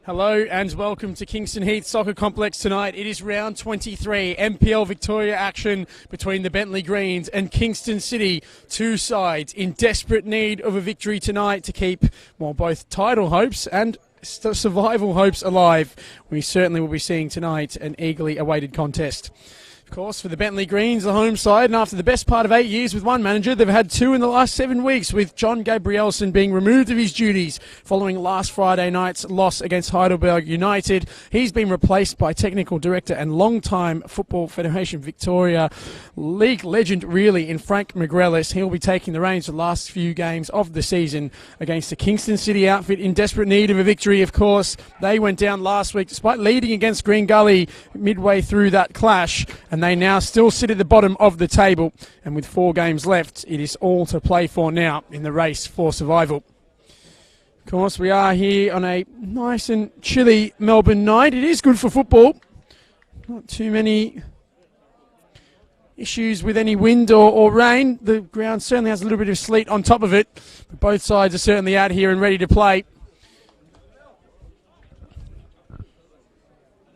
Hello and welcome to Kingston Heath Soccer Complex tonight. It is round 23, NPL Victoria action between the Bentleigh Greens and Kingston City. Two sides in desperate need of a victory tonight to keep, well, both title hopes and survival hopes alive. We certainly will be seeing tonight an eagerly awaited contest. Of course, for the Bentleigh Greens, the home side, and after the best part of 8 years with one manager, they've had two in the last 7 weeks, with John Gabrielson being removed of his duties following last Friday night's loss against Heidelberg United. He's been replaced by technical director and long-time Football Federation Victoria league legend, really, in Frank McGrellis. He'll be taking the reins for the last few games of the season against the Kingston City outfit in desperate need of a victory, of course. They went down last week despite leading against Green Gully midway through that clash, and they now still sit at the bottom of the table. And with 4 games left, it is all to play for now in the race for survival. Of course, we are here on a nice and chilly Melbourne night. It is good for football. Not too many issues with any wind or rain. The ground certainly has a little bit of sleet on top of it, but both sides are certainly out here and ready to play.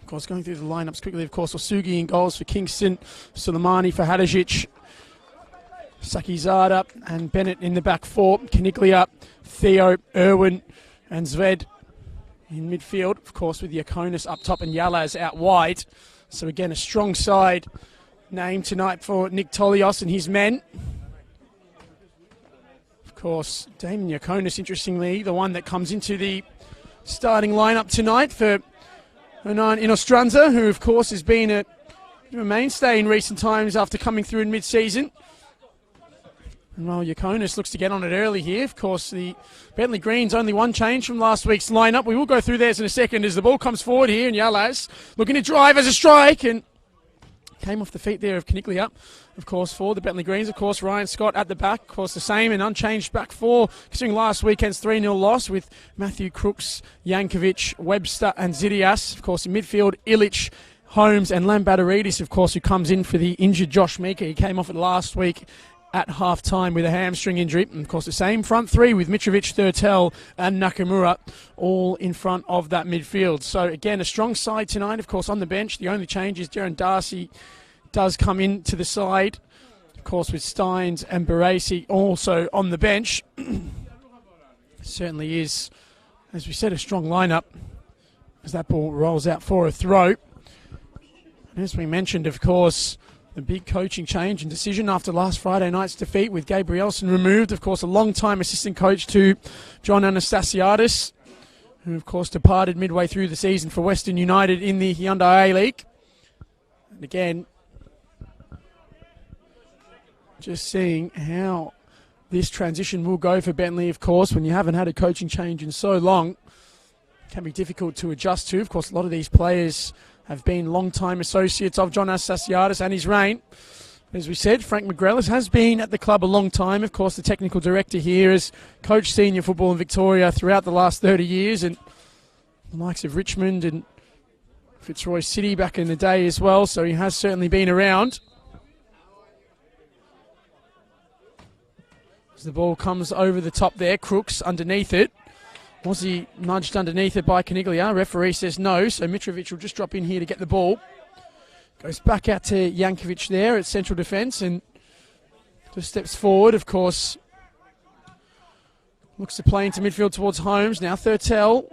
Of course, going through the lineups quickly, of course, Osugi in goals for Kingston, Suleimani for Hadžić, Sakizada and Bennett in the back four, Kaniglia, Theo, Irwin and Zved in midfield, of course, with Yakonis up top and Yalaz out wide. So again, a strong side named tonight for Nick Tolios and his men. Of course, Damon Yakonis, interestingly, the one that comes into the starting lineup tonight for Hernan Inostranza, who of course has been a mainstay in recent times after coming through in mid-season. And while Yakonis looks to get on it early here, of course the Bentleigh Greens only one change from last week's lineup. We will go through theirs in a second as the ball comes forward here, and Yalaz looking to drive as a strike, and came off the feet there of Kaniglia, of course, for the Bentleigh Greens. Of course, Ryan Scott at the back, of course, the same and unchanged back four, considering last weekend's 3-0 loss with Matthew Crooks, Yankovic, Webster and Zidias. Of course, in midfield, Illich, Holmes and Lambadaridis, of course, who comes in for the injured Josh Meeker. He came off it last week at half-time with a hamstring injury. And of course, the same front three with Mitrovic, Thurtell and Nakamura all in front of that midfield. So again, a strong side tonight, of course, on the bench. The only change is Darren Darcy does come into the side, of course, with Steins and Baresi also on the bench. Certainly is, as we said, a strong lineup as that ball rolls out for a throw. And as we mentioned, of course, the big coaching change and decision after last Friday night's defeat with Gabrielson removed. Of course, a long-time assistant coach to John Anastasiadis, who of course departed midway through the season for Western United in the Hyundai A-League. And again, just seeing how this transition will go for Bentleigh, of course, when you haven't had a coaching change in so long. It can be difficult to adjust to. Of course, a lot of these players have been long-time associates of John Anastasiadis and his reign. As we said, Frank McGrellis has been at the club a long time. Of course, the technical director here has coached senior football in Victoria throughout the last 30 years, and the likes of Richmond and Fitzroy City back in the day as well, so he has certainly been around. As the ball comes over the top there, Crooks underneath it. Was he nudged underneath it by Kaniglia? Referee says no, so Mitrovic will just drop in here to get the ball. Goes back out to Yankovic there at central defence and just steps forward, of course. Looks to play into midfield towards Holmes. Now Thurtell.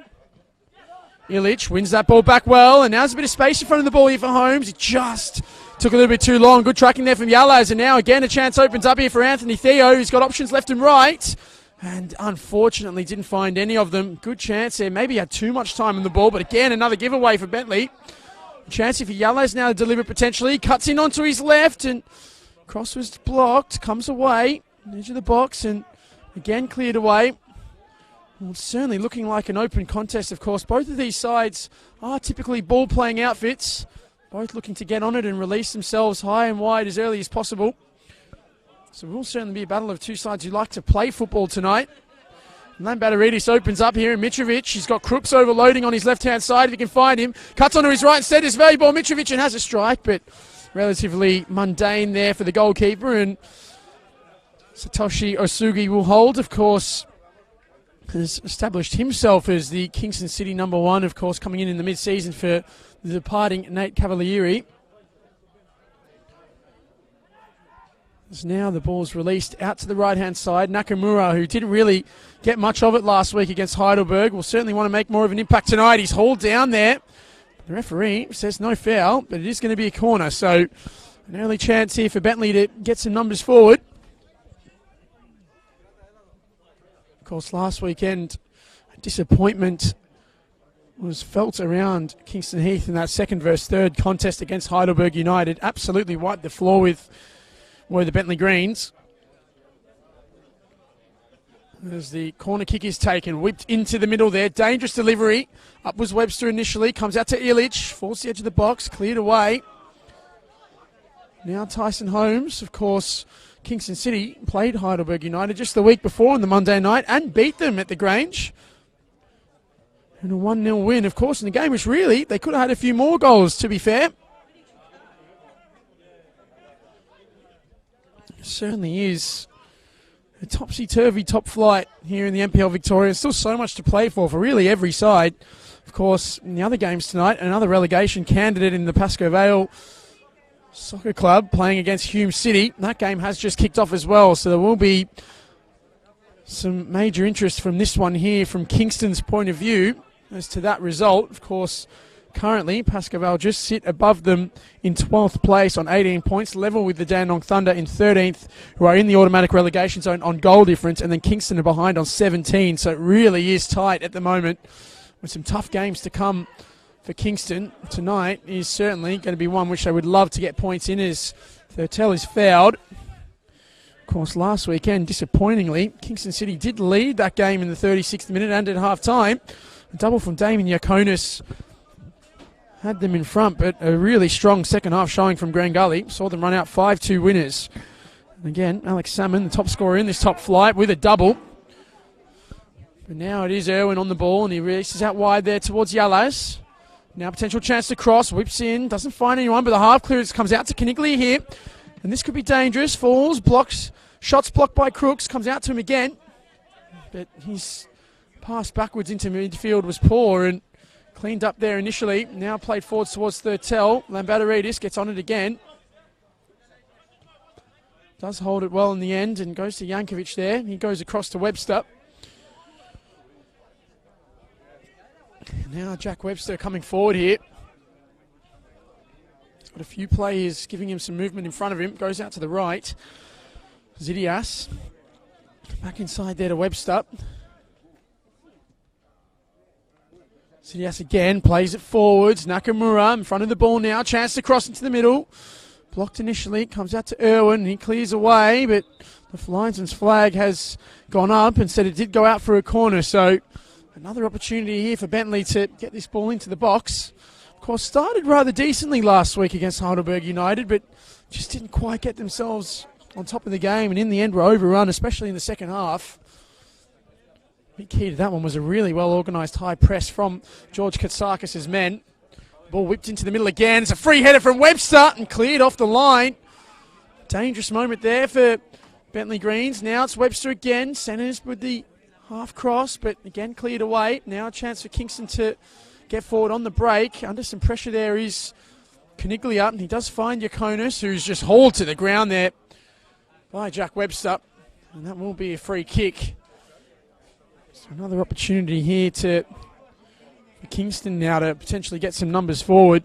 Illich wins that ball back well, and now there's a bit of space in front of the ball here for Holmes. He just took a little bit too long. Good tracking there from Yalaz, and now again a chance opens up here for Anthony Theo, who's got options left and right. And unfortunately didn't find any of them. Good chance there. Maybe he had too much time on the ball, but again, another giveaway for Bentleigh. Chance here for Yalaz now to deliver potentially. Cuts in onto his left, and cross was blocked. Comes away, edge of the box, and again cleared away. Well, it's certainly looking like an open contest, of course. Both of these sides are typically ball-playing outfits. Both looking to get on it and release themselves high and wide as early as possible. So it will certainly be a battle of two sides who like to play football tonight. Lambadaridis opens up here, and Mitrovic, he's got Crooks overloading on his left-hand side if he can find him. Cuts onto his right instead, it's very ball Mitrovic and has a strike, but relatively mundane there for the goalkeeper, and Satoshi Osugi will hold, of course. has established himself as the Kingston City #1, of course, coming in the mid-season for the departing Nate Cavalieri. As now the ball's released out to the right-hand side. Nakamura, who didn't really get much of it last week against Heidelberg, will certainly want to make more of an impact tonight. He's hauled down there. The referee says no foul, but it is going to be a corner, so an early chance here for Bentleigh to get some numbers forward. Of course, last weekend, a disappointment was felt around Kingston Heath in that second versus third contest against Heidelberg United. Absolutely wiped the floor with the Bentleigh Greens. As the corner kick is taken, whipped into the middle there. Dangerous delivery. Up was Webster initially. Comes out to Illich. Falls the edge of the box. Cleared away. Now Tyson Holmes, of course, Kingston City played Heidelberg United just the week before on the Monday night and beat them at the Grange. And a 1-0 win, of course, in the game which really, they could have had a few more goals, to be fair. It certainly is a topsy-turvy top flight here in the NPL Victoria. Still so much to play for really every side. Of course, in the other games tonight, another relegation candidate in the Pascoe Vale Soccer Club playing against Hume City. That game has just kicked off as well, so there will be some major interest from this one here from Kingston's point of view as to that result. Of course, currently Pascoe Vale just sit above them in 12th place on 18 points, level with the Dandenong Thunder in 13th, who are in the automatic relegation zone on goal difference, and then Kingston are behind on 17, so it really is tight at the moment with some tough games to come for Kingston. Tonight is certainly going to be one which they would love to get points in as Thurtell is fouled. Of course, last weekend, disappointingly, Kingston City did lead that game in the 36th minute and at half-time. A double from Damien Yakonis had them in front, but a really strong second half showing from Grand Gully. Saw them run out 5-2 winners. And again, Alex Salmon, the top scorer in this top flight, with a double. But now it is Irwin on the ball, and he releases out wide there towards Yalaz. Now potential chance to cross, whips in, doesn't find anyone, but the half clearance comes out to Kinnigley here. And this could be dangerous. Falls, blocks, shots blocked by Crooks, comes out to him again. But his pass backwards into midfield was poor and cleaned up there initially. Now played forwards towards Thurtell. Lambadaridis gets on it again. Does hold it well in the end and goes to Jankovic there. He goes across to Webster. Now Jack Webster coming forward here. He's got a few players giving him some movement in front of him. Goes out to the right. Zidias. Back inside there to Webster. Zidias again, plays it forwards. Nakamura in front of the ball now. Chance to cross into the middle. Blocked initially. Comes out to Irwin. He clears away, but the linesman's flag has gone up and said it did go out for a corner. So another opportunity here for Bentleigh to get this ball into the box. Of course, started rather decently last week against Heidelberg United, but just didn't quite get themselves on top of the game, and in the end were overrun, especially in the second half. Big key to that one was a really well-organised high press from George Katsakis' men. Ball whipped into the middle again. It's a free header from Webster and cleared off the line. Dangerous moment there for Bentleigh Greens. Now it's Webster again. Centres with the half cross, but again cleared away. Now a chance for Kingston to get forward on the break. Under some pressure there is Caniglia, and he does find Yakonis, who's just hauled to the ground there by Jack Webster. And that will be a free kick. So another opportunity here for Kingston now to potentially get some numbers forward.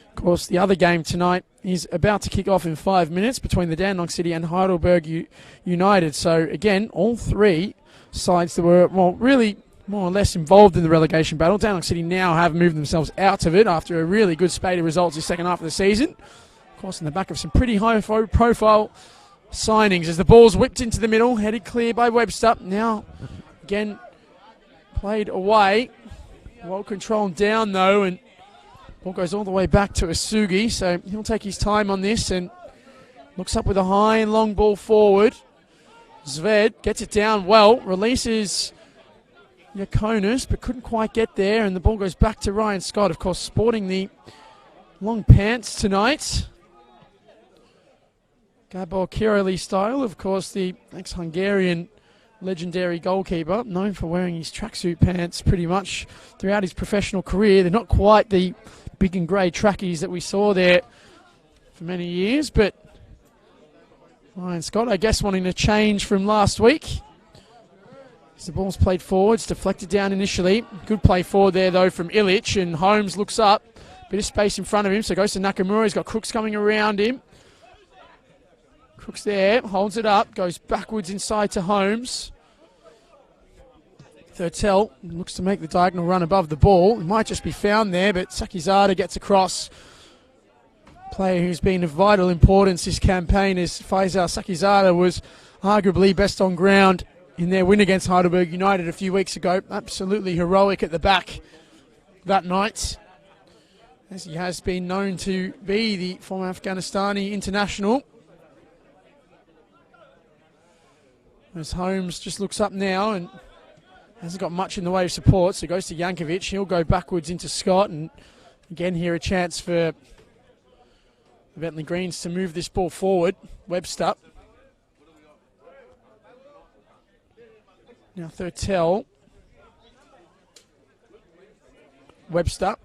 Of course, the other game tonight is about to kick off in 5 minutes between the Dandenong City and Heidelberg United. So again, all three sides that were, well, really more or less involved in the relegation battle. Dandenong City now have moved themselves out of it after a really good spate of results this second half of the season. Of course, in the back of some pretty high-profile signings as the ball's whipped into the middle, headed clear by Webster. Now, again, played away. Well controlled down, though, and ball goes all the way back to Asugi, so he'll take his time on this and looks up with a high and long ball forward. Zved gets it down well, releases Yakonis, but couldn't quite get there, and the ball goes back to Ryan Scott, of course, sporting the long pants tonight. Gabor Kiroli style, of course, the ex-Hungarian legendary goalkeeper, known for wearing his tracksuit pants pretty much throughout his professional career. They're not quite the big and grey trackies that we saw there for many years, but Ryan Scott, I guess, wanting to change from last week. As the ball's played forwards, deflected down initially. Good play forward there, though, from Illich, and Holmes looks up. Bit of space in front of him, so goes to Nakamura. He's got Crooks coming around him. Crooks there, holds it up, goes backwards inside to Holmes. Thurtell looks to make the diagonal run above the ball. He might just be found there, but Sakizada gets across. Player who's been of vital importance this campaign is Faisal Sakizada, was arguably best on ground in their win against Heidelberg United a few weeks ago. Absolutely heroic at the back that night, as he has been known to be the former Afghanistani international. As Holmes just looks up now and hasn't got much in the way of support, so goes to Jankovic. He'll go backwards into Scott, and again here a chance for the Bentleigh Greens to move this ball forward. Webster. Now Thurtell. Webster.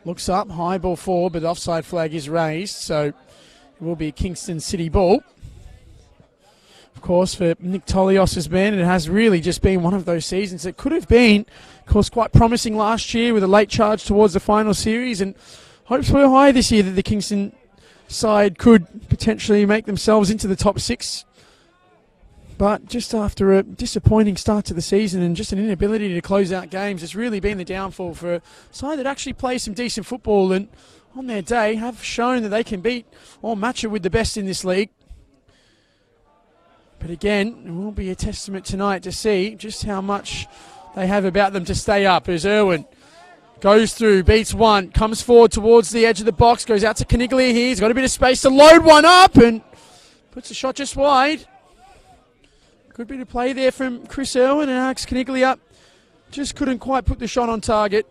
Looks up, high ball forward, but the offside flag is raised, so it will be a Kingston City ball. Of course, for Nick Tolios' band, it has really just been one of those seasons that could have been, of course, quite promising last year with a late charge towards the final series, and hopes were high this year that the Kingston side could potentially make themselves into the top six. But just after a disappointing start to the season and just an inability to close out games, it's really been the downfall for a side that actually plays some decent football and on their day have shown that they can beat or match it with the best in this league. But again, it will be a testament tonight to see just how much they have about them to stay up. As Irwin goes through, beats one, comes forward towards the edge of the box, goes out to Caniglia here. He's got a bit of space to load one up and puts the shot just wide. Good bit of play there from Chris Irwin, and Alex Caniglia just couldn't quite put the shot on target.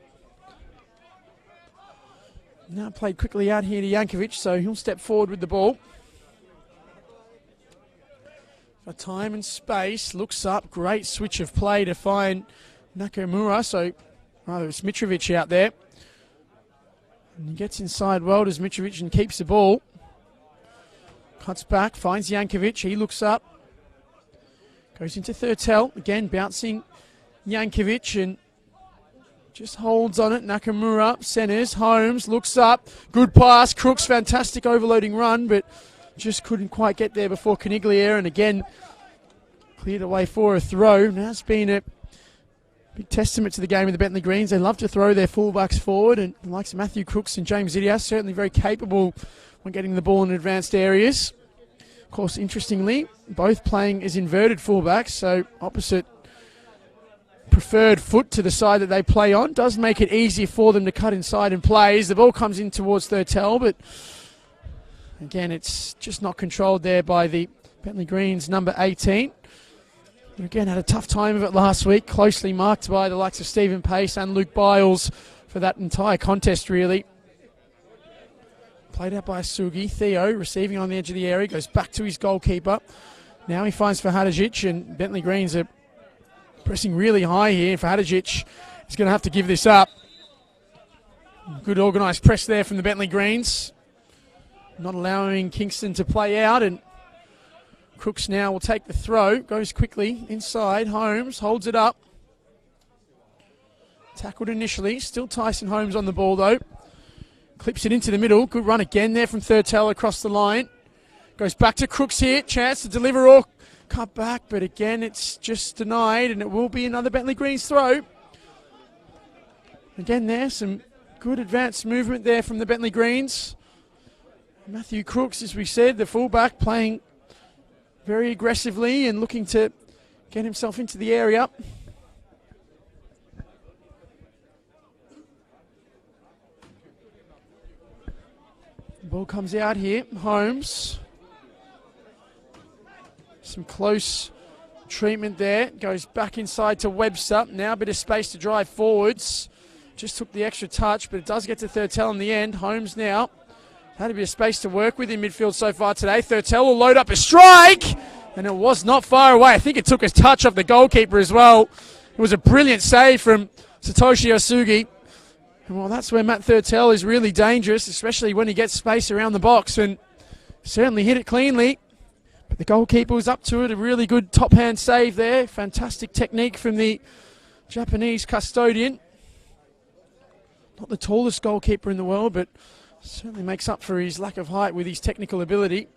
Now played quickly out here to Jankovic, so he'll step forward with the ball. For time and space, looks up, great switch of play to find Nakamura, so it's Mitrovic out there. And he gets inside well, does Mitrovic, and keeps the ball. Cuts back, finds Jankovic, he looks up. Goes into Thurtell, again bouncing Jankovic, and just holds on it. Nakamura, centres, Holmes, looks up, good pass, Crooks, fantastic overloading run, but just couldn't quite get there before Caniglia, and again cleared away for a throw. Now it's been a big testament to the game of the Bentleigh Greens. They love to throw their fullbacks forward, and the likes of Matthew Crooks and James Idias certainly very capable when getting the ball in advanced areas. Of course, interestingly, both playing as inverted fullbacks, so opposite preferred foot to the side that they play on. Does make it easier for them to cut inside and play as the ball comes in towards Thurtell, but again, it's just not controlled there by the Bentleigh Greens number 18. Who again had a tough time of it last week, closely marked by the likes of Stephen Pace and Luke Biles for that entire contest, really. Played out by Sugi. Theo receiving on the edge of the area, goes back to his goalkeeper. Now he finds Fahadajic, and Bentleigh Greens are pressing really high here. Fahadajic is going to have to give this up. Good organised press there from the Bentleigh Greens, not allowing Kingston to play out, and Crooks now will take the throw, goes quickly inside. Holmes holds it up. Tackled initially, still Tyson Holmes on the ball though. Clips it into the middle, good run again there from Thurtell across the line. Goes back to Crooks here, chance to deliver or cut back, but again it's just denied, and it will be another Bentleigh Greens throw. Again there, some good advanced movement there from the Bentleigh Greens. Matthew Crooks, as we said, the fullback, playing very aggressively and looking to get himself into the area. The ball comes out here. Holmes. Some close treatment there. Goes back inside to Webster. Now a bit of space to drive forwards. Just took the extra touch, but it does get to Thurtell in the end. Holmes now had a bit of space to work with in midfield so far today. Thurtell will load up a strike, And it was not far away. I think it took a touch off the goalkeeper as well. It was a brilliant save from Satoshi Osugi. And well, that's where Matt Thurtell is really dangerous, especially when he gets space around the box, and certainly hit it cleanly. But the goalkeeper was up to it. A really good top-hand save there. Fantastic technique from the Japanese custodian. Not the tallest goalkeeper in the world, but certainly makes up for his lack of height with his technical ability,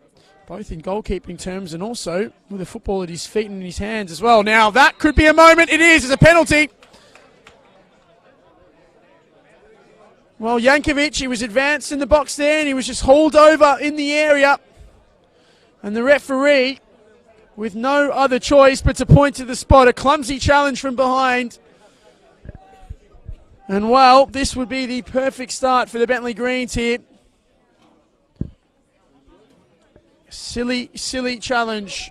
both in goalkeeping terms and also with a football at his feet and in his hands as well. Now, that could be a moment. It is. It's a penalty. Well, Jankovic, he was advanced in the box there, and he was just hauled over in the area. And the referee, with no other choice but to point to the spot, a clumsy challenge from behind. And well, this would be the perfect start for the Bentleigh Greens here. Silly, silly challenge.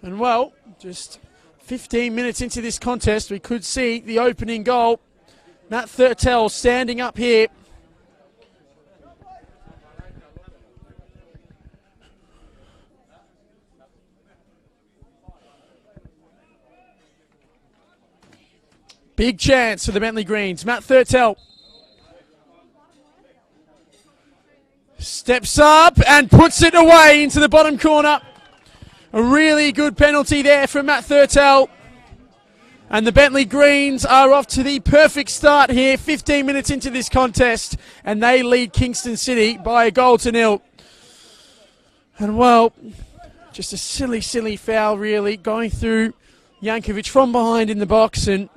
And well, just 15 minutes into this contest, we could see the opening goal. Matt Thurtell standing up here. Big chance for the Bentleigh Greens. Matt Thurtell steps up and puts it away into the bottom corner. A really good penalty there from Matt Thurtell. And the Bentleigh Greens are off to the perfect start here, 15 minutes into this contest, and they lead Kingston City by 1-0. And well, just a silly, silly foul really, going through Jankovic from behind in the box, and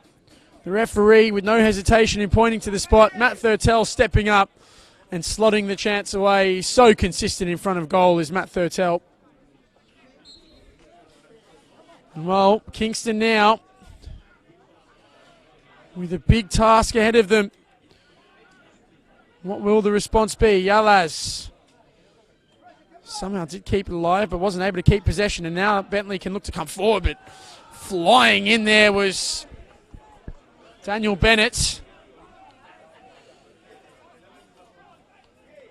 the referee with no hesitation in pointing to the spot. Matt Thurtell stepping up and slotting the chance away. He's so consistent in front of goal is Matt Thurtell. And well, Kingston now with a big task ahead of them. What will the response be? Yalaz somehow did keep it alive, but wasn't able to keep possession. And now Bentleigh can look to come forward, but flying in there was Daniel Bennett.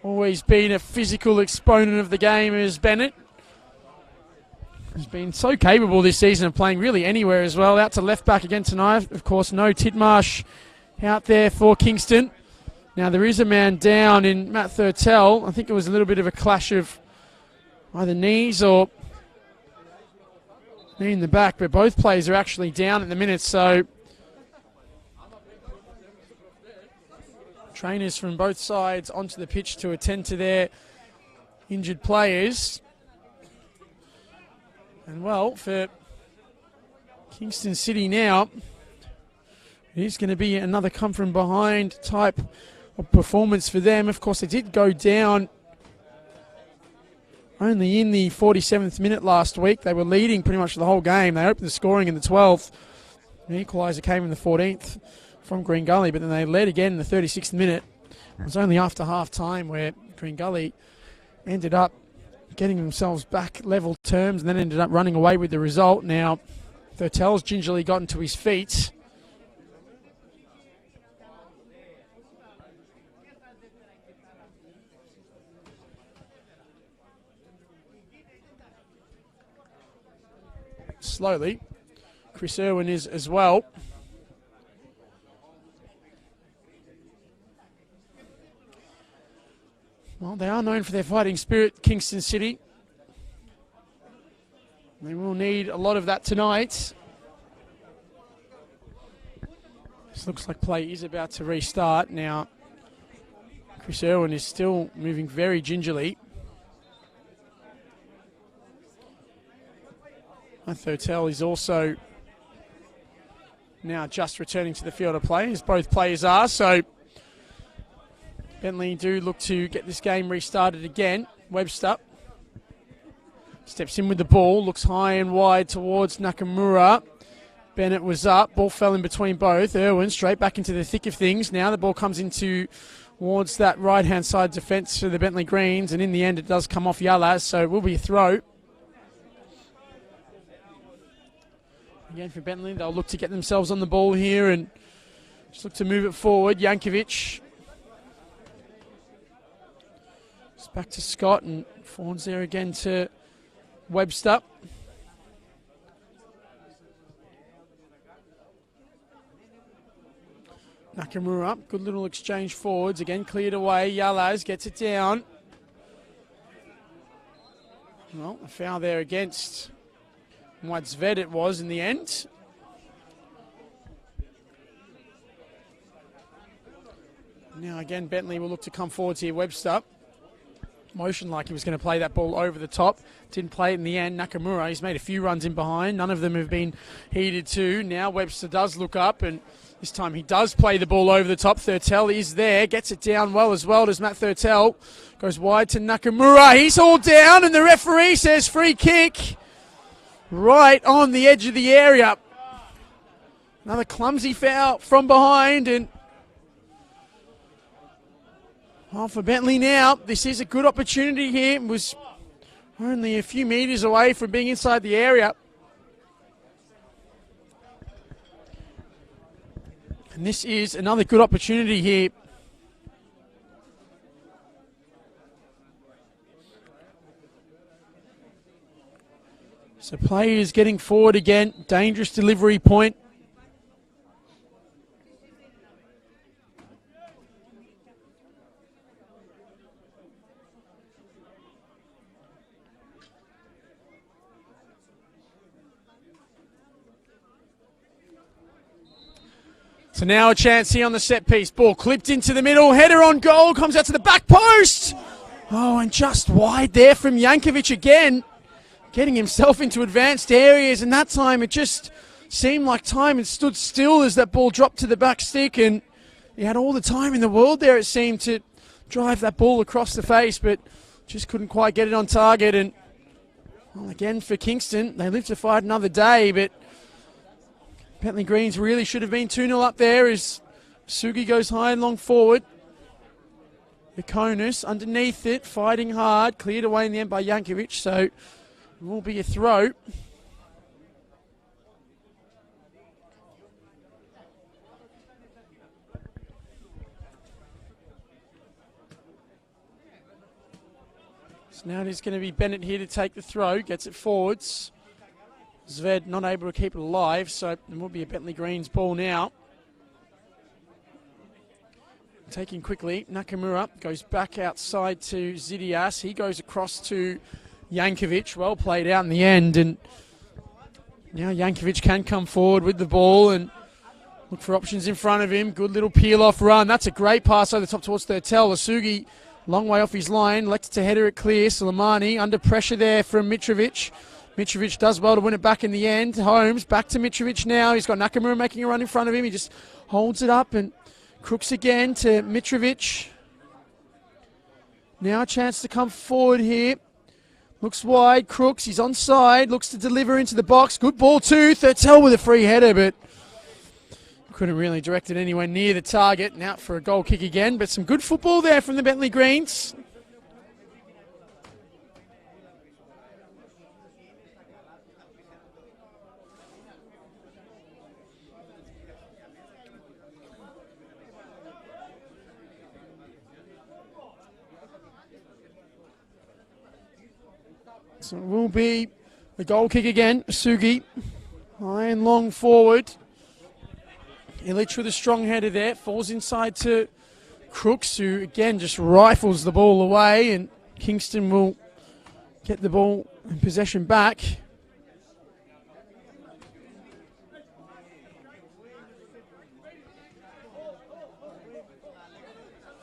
Always been a physical exponent of the game as Bennett. He's been so capable this season of playing really anywhere as well. Out to left back again tonight. Of course, no Tidmarsh out there for Kingston. Now, there is a man down in Matt Thurtell. I think it was a little bit of a clash of either knees or knee in the back, but both players are actually down at the minute, so trainers from both sides onto the pitch to attend to their injured players. And well, for Kingston City now, it is going to be another come from behind type of performance for them. Of course, they did go down only in the 47th minute last week. They were leading pretty much the whole game. They opened the scoring in the 12th. The equaliser came in the 14th from Green Gully, but then they led again in the 36th minute. It was only after half time where Green Gully ended up getting themselves back level terms and then ended up running away with the result. Now, Thurtell's gingerly gotten to his feet. Slowly. Chris Irwin is as well. Well, they are known for their fighting spirit, Kingston City. They will need a lot of that tonight. This looks like play is about to restart. Now, Chris Irwin is still moving very gingerly. Thurtell is also now just returning to the field of play, as both players are, so Bentleigh do look to get this game restarted again. Webster steps in with the ball, looks high and wide towards Nakamura. Bennett was up, ball fell in between both. Irwin straight back into the thick of things. Now the ball comes into towards that right-hand side defence for the Bentleigh Greens, and in the end it does come off Yalaz, so it will be a throw. Again for Bentleigh, they'll look to get themselves on the ball here and just look to move it forward. Jankovic Back to Scott, and Fawn's there again to Webster. Nakamura, good little exchange forwards. Again, cleared away. Yalaz gets it down. Well, a foul there against Mwadzved it was in the end. Now again, Bentleigh will look to come forwards here. Webster motioned like he was going to play that ball over the top. Didn't play it in the end. Nakamura, he's made a few runs in behind. None of them have been heated to. Now Webster does look up, and this time he does play the ball over the top. Thurtell is there, gets it down well as well. Does Matt Thurtell. Goes wide to Nakamura. He's all down, and the referee says free kick. Right on the edge of the area. Another clumsy foul from behind, and well, for Bentleigh now, this is a good opportunity here. It was only a few metres away from being inside the area. And this is another good opportunity here. So players getting forward again. Dangerous delivery point. So now a chance here on the set piece. Ball clipped into the middle. Header on goal. Comes out to the back post. Oh, and just wide there from Jankovic again. Getting himself into advanced areas. And that time it just seemed like time had stood still as that ball dropped to the back stick. And he had all the time in the world there, it seemed, to drive that ball across the face. But just couldn't quite get it on target. And well, again for Kingston, they live to fight another day. But Bentleigh Greens really should have been 2-0 up there as Sugi goes high and long forward. Ikonis underneath it, fighting hard, cleared away in the end by Jankovic, so it will be a throw. So now it is going to be Bennett here to take the throw, gets it forwards. Zved not able to keep it alive, so it will be a Bentleigh Greens ball now. Taking quickly, Nakamura goes back outside to Zidias. He goes across to Jankovic. Well played out in the end, and now Jankovic can come forward with the ball and look for options in front of him. Good little peel-off run. That's a great pass over the top towards Thurtell. Asugi, long way off his line. Lets it to header it clear. Soleimani under pressure there from Mitrovic. Mitrovic does well to win it back in the end. Holmes back to Mitrovic now. He's got Nakamura making a run in front of him. He just holds it up, and Crooks again to Mitrovic. Now a chance to come forward here. Looks wide. Crooks, he's onside. Looks to deliver into the box. Good ball too. Thurtell with a free header, but couldn't really direct it anywhere near the target. Now for a goal kick again, but some good football there from the Bentleigh Greens. So it will be the goal kick again. Sugi, high and long forward. Illich with a strong header there. Falls inside to Crooks, who again just rifles the ball away. And Kingston will get the ball in possession back.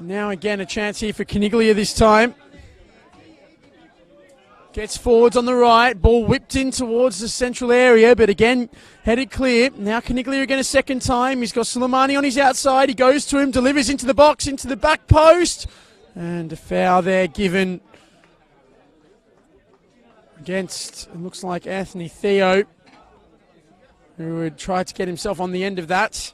Now again a chance here for Caniglia this time. Gets forwards on the right, ball whipped in towards the central area, but again, headed clear. Now Caniglia again a second time. He's got Soleimani on his outside. He goes to him, delivers into the box, into the back post. And a foul there given against, it looks like Anthony Theo, who would try to get himself on the end of that.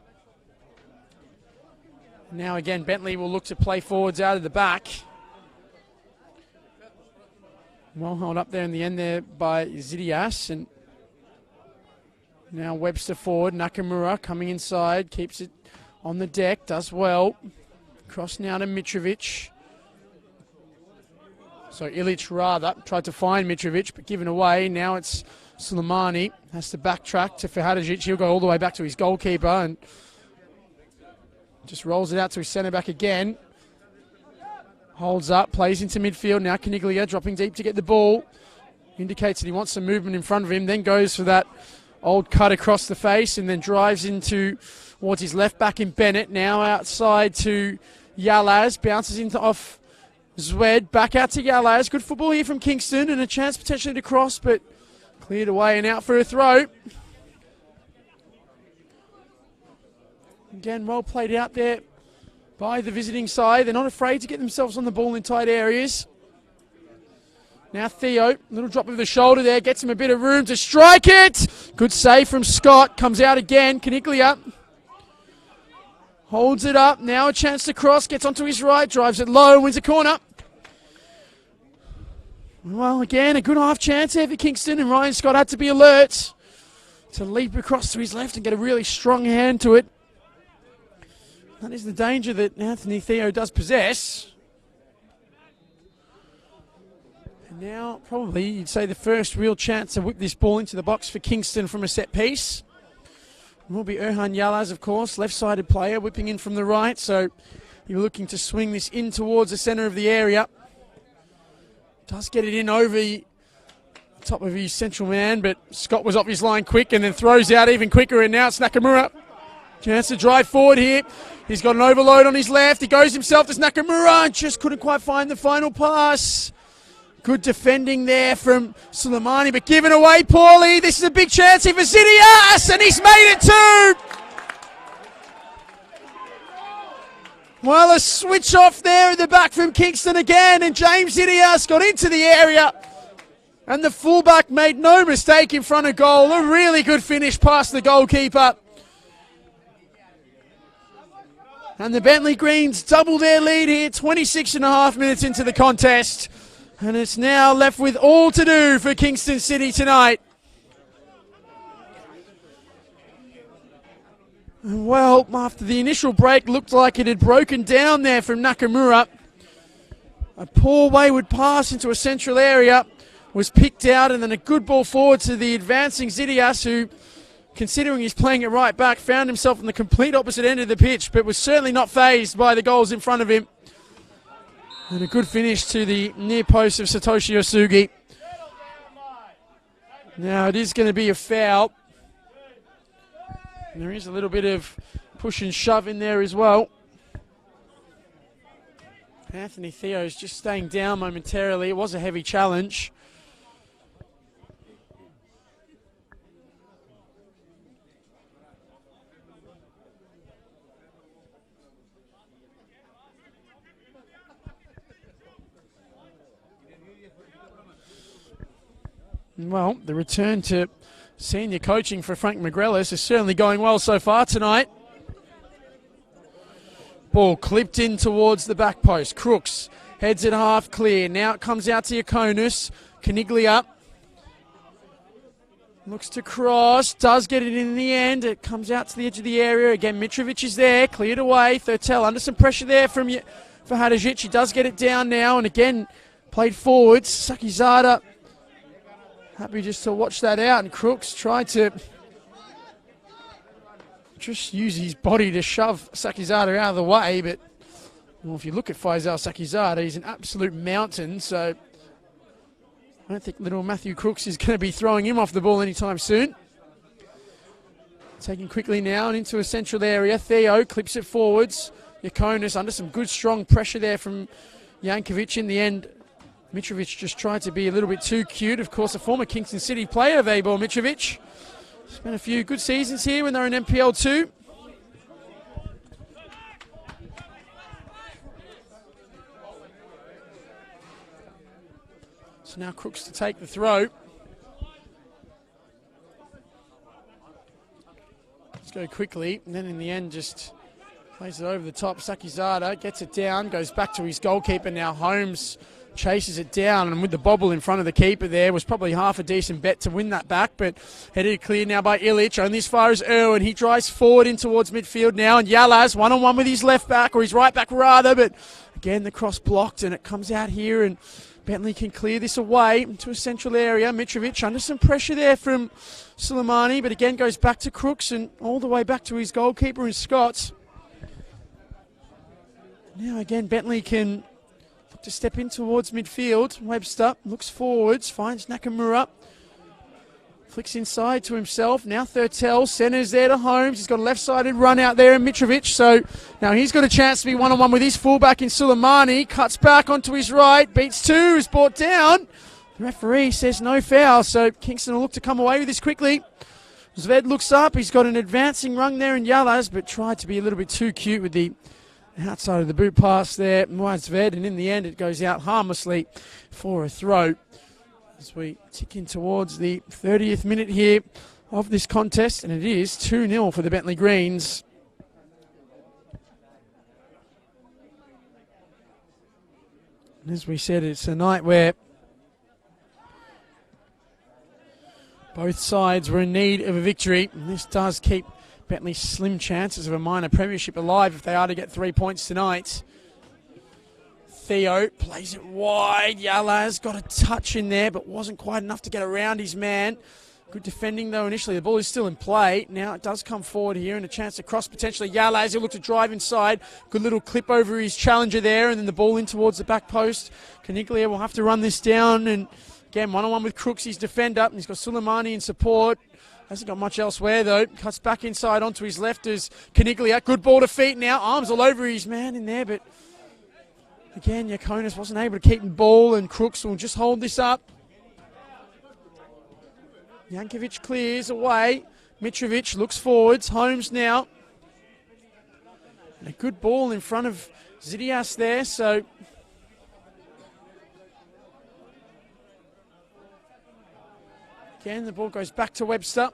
Now again, Bentleigh will look to play forwards out of the back. Well held up there in the end there by Zidias, and now Webster forward. Nakamura coming inside, keeps it on the deck, does well. Cross now to Mitrovic. So Ilic rather tried to find Mitrovic, but given away. Now it's Suleimani. Has to backtrack to Fahadajic. He'll go all the way back to his goalkeeper and just rolls it out to his centre-back again. Holds up, plays into midfield. Now Caniglia dropping deep to get the ball. Indicates that he wants some movement in front of him. Then goes for that old cut across the face and then drives into towards his left back in Bennett. Now outside to Yalaz. Bounces into off Zwed. Back out to Yalaz. Good football here from Kingston and a chance potentially to cross, but cleared away and out for a throw. Again, well played out there by the visiting side. They're not afraid to get themselves on the ball in tight areas. Now Theo, little drop of the shoulder there, gets him a bit of room to strike it. Good save from Scott, comes out again. Caniglia holds it up. Now a chance to cross, gets onto his right, drives it low, wins a corner. Well, again, a good half chance here for Kingston, and Ryan Scott had to be alert to leap across to his left and get a really strong hand to it. That is the danger that Anthony Theo does possess. And now, probably, you'd say the first real chance to whip this ball into the box for Kingston from a set piece. It will be Erhan Yalaz, of course, left-sided player, whipping in from the right. So you're looking to swing this in towards the centre of the area. Does get it in over the top of his central man, but Scott was off his line quick and then throws out even quicker, and now it's Nakamura. Chance to drive forward here. He's got an overload on his left. He goes himself to Nakamura and just couldn't quite find the final pass. Good defending there from Suleimani, but given away poorly. This is a big chance here for Zidias, and he's made it too. Well, a switch off there at the back from Kingston again, and James Zidias got into the area, and the fullback made no mistake in front of goal. A really good finish past the goalkeeper. And the Bentleigh Greens double their lead here, 26.5 minutes into the contest. And it's now left with all to do for Kingston City tonight. And well, after the initial break, looked like it had broken down there from Nakamura. A poor wayward pass into a central area was picked out, and then a good ball forward to the advancing Zidias, who, considering he's playing at right back, found himself on the complete opposite end of the pitch, but was certainly not fazed by the goals in front of him. And a good finish to the near post of Satoshi Osugi. Now it is going to be a foul. And there is a little bit of push and shove in there as well. Anthony Theo is just staying down momentarily. It was a heavy challenge. Well, the return to senior coaching for Frank Magrelis is certainly going well so far tonight. Ball clipped in towards the back post. Crooks heads it half clear. Now it comes out to Yakonis. Caniglia looks to cross. Does get it in the end. It comes out to the edge of the area. Again, Mitrovic is there. Cleared away. Thurtell under some pressure there for Hadajic. He does get it down now. And again, played forwards. Sakizada happy just to watch that out, and Crooks tried to just use his body to shove Sakizada out of the way, but well, if you look at Faisal Sakizada, he's an absolute mountain, so I don't think little Matthew Crooks is going to be throwing him off the ball anytime soon. Taking quickly now and into a central area. Theo clips it forwards. Yakonis under some good strong pressure there from Jankovic. In the end, Mitrovic just tried to be a little bit too cute. Of course, a former Kingston City player, Vejbor Mitrovic. Spent a few good seasons here when they were in NPL 2. So now Crooks to take the throw. Let's go quickly, and then in the end just plays it over the top. Sakizada gets it down, goes back to his goalkeeper now. Holmes chases it down, and with the bobble in front of the keeper there, was probably half a decent bet to win that back, but headed clear now by Ilic, only as far as Irwin. He drives forward in towards midfield now, and Yalaz one-on-one with his left back, or his right back rather, but again the cross blocked, and it comes out here, and Bentleigh can clear this away to a central area. Mitrovic under some pressure there from Suleimani, but again goes back to Crooks and all the way back to his goalkeeper in Scott. Now again, Bentleigh can look to step in towards midfield. Webster looks forwards, finds Nakamura. Flicks inside to himself. Now Thurtell centres there to Holmes. He's got a left-sided run out there in Mitrovic. So now he's got a chance to be one-on-one with his fullback in Suleimani. Cuts back onto his right. Beats two. Is brought down. The referee says no foul. So Kingston will look to come away with this quickly. Zved looks up. He's got an advancing run there in Yalas, but tried to be a little bit too cute with the outside of the boot pass there. Zved, and in the end it goes out harmlessly for a throw. As we tick in towards the 30th minute here of this contest, and it is 2-0 for the Bentleigh Greens. And as we said, it's a night where both sides were in need of a victory, and this does keep Bentleigh's slim chances of a minor premiership alive if they are to get 3 points tonight. Theo plays it wide. Yalaz got a touch in there, but wasn't quite enough to get around his man. Good defending, though, initially. The ball is still in play. Now it does come forward here and a chance to cross potentially. Yalaz, he'll look to drive inside. Good little clip over his challenger there, and then the ball in towards the back post. Caniglia will have to run this down, and again, one-on-one with Crooks, his defender. And he's got Suleimani in support. Hasn't got much elsewhere, though. Cuts back inside onto his left as Caniglia. Good ball to feet now. Arms all over his man in there, but again, Yakonis wasn't able to keep the ball, and Crooks will just hold this up. Jankovic clears away. Mitrovic looks forwards. Holmes now. And a good ball in front of Zidias there, so again, the ball goes back to Webster.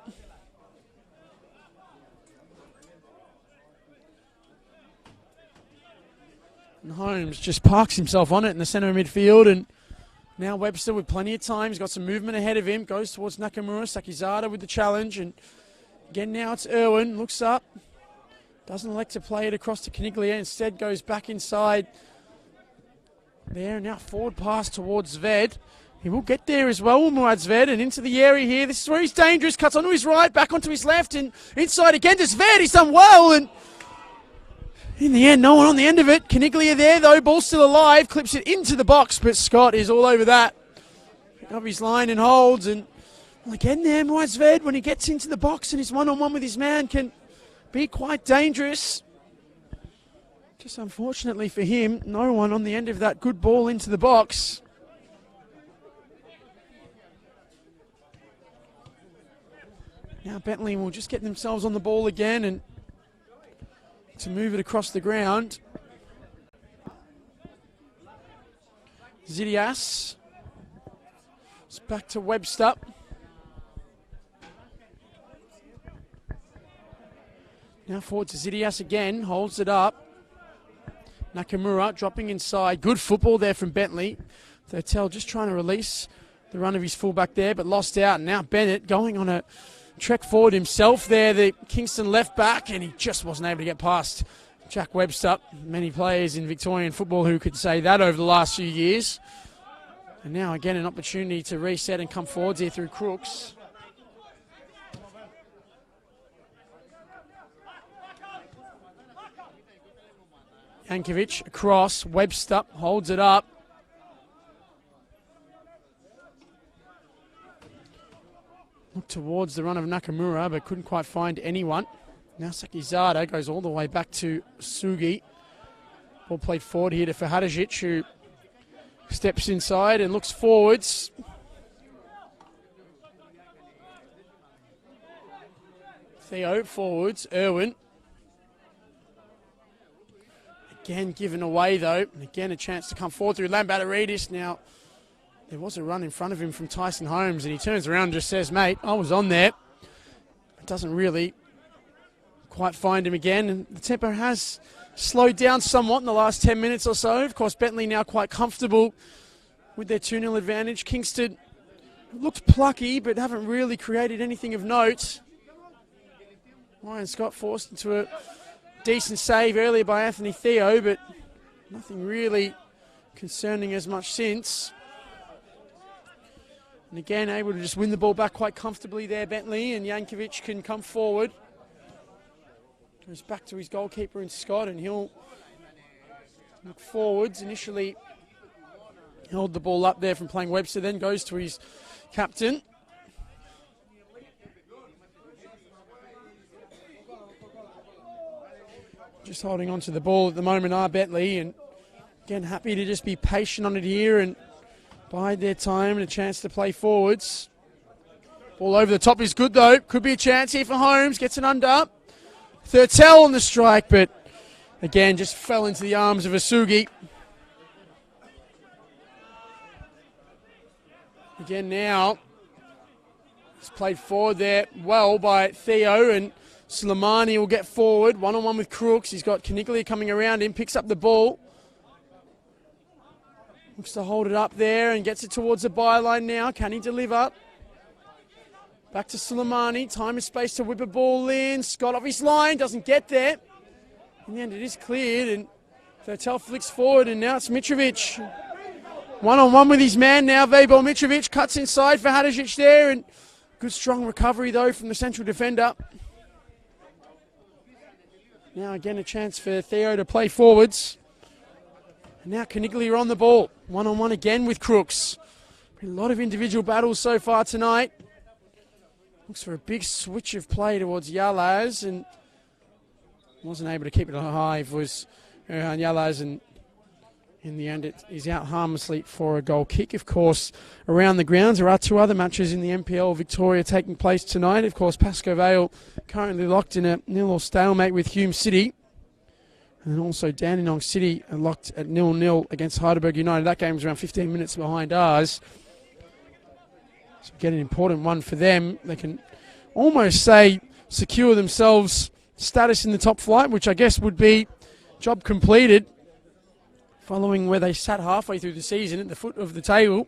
And Holmes just parks himself on it in the centre of midfield, and now Webster with plenty of time. He's got some movement ahead of him. Goes towards Nakamura. Sakizada with the challenge, and again now it's Irwin. Looks up. Doesn't elect to play it across to Caniglia. Instead goes back inside there. Now forward pass towards Zved. He will get there as well, Muad Zved, and into the area here. This is where he's dangerous. Cuts onto his right, back onto his left, and inside again to Zved. He's done well, and in the end, no one on the end of it. Caniglia there, though. Ball still alive. Clips it into the box, but Scott is all over that. Pick up his line and holds. And well, again there, Moisved, when he gets into the box and he's one-on-one with his man, can be quite dangerous. Just unfortunately for him, no one on the end of that good ball into the box. Now Bentleigh will just get themselves on the ball again and to move it across the ground. Zidias. It's back to Webster. Now forward to Zidias again. Holds it up. Nakamura dropping inside. Good football there from Bentleigh. Thurtell just trying to release the run of his fullback there, but lost out. And now Bennett going on a trek forward himself there, the Kingston left back, and he just wasn't able to get past Jack Webster. Many players in Victorian football who could say that over the last few years. And now again an opportunity to reset and come forwards here through Crooks. Jankovic across, Webster holds it up. Look towards the run of Nakamura, but couldn't quite find anyone. Now Sakizada goes all the way back to Sugi. Ball played forward here to Fahadajic, who steps inside and looks forwards. Theo forwards, Irwin. Again given away though, and again a chance to come forward through Lambataridis. Now there was a run in front of him from Tyson Holmes, and he turns around and just says, mate, I was on there. It doesn't really quite find him again, and the tempo has slowed down somewhat in the last 10 minutes or so. Of course, Bentleigh now quite comfortable with their 2-0 advantage. Kingston looked plucky, but haven't really created anything of note. Ryan Scott forced into a decent save earlier by Anthony Theo, but nothing really concerning as much since. And again, able to just win the ball back quite comfortably there, Bentleigh, and Jankovic can come forward. Goes back to his goalkeeper in Scott, and he'll look forwards. Initially held the ball up there from playing Webster, then goes to his captain. Just holding on to the ball at the moment are Bentleigh, and again happy to just be patient on it here and bide their time and a chance to play forwards. Ball over the top is good though. Could be a chance here for Holmes. Gets it under. Thurtell on the strike, but again just fell into the arms of Asugi. Again now, it's played forward there well by Theo, and Soleimani will get forward. One-on-one with Crooks. He's got Caniglia coming around him, picks up the ball. Looks to hold it up there and gets it towards the byline now. Can he deliver? Back to Soleimani. Time and space to whip a ball in. Scott off his line. Doesn't get there. In the end, it is cleared. And Thurtell flicks forward. And now it's Mitrovic. One-on-one with his man now. Vejbol Mitrovic cuts inside for Hadžić there. And good strong recovery, though, from the central defender. Now again a chance for Theo to play forwards. And now Caniglia on the ball. One-on-one again with Crooks. A lot of individual battles so far tonight. Looks for a big switch of play towards Yalaz, and wasn't able to keep it alive was Yalaz, and in the end he's out harmlessly for a goal kick. Of course, around the grounds there are two other matches in the NPL Victoria taking place tonight. Of course, Pascoe Vale currently locked in a 0-0 stalemate with Hume City. And also Dandenong City are locked at 0-0 against Heidelberg United. That game was around 15 minutes behind ours. So get an important one for them. They can almost say secure themselves status in the top flight, which I guess would be job completed following where they sat halfway through the season at the foot of the table.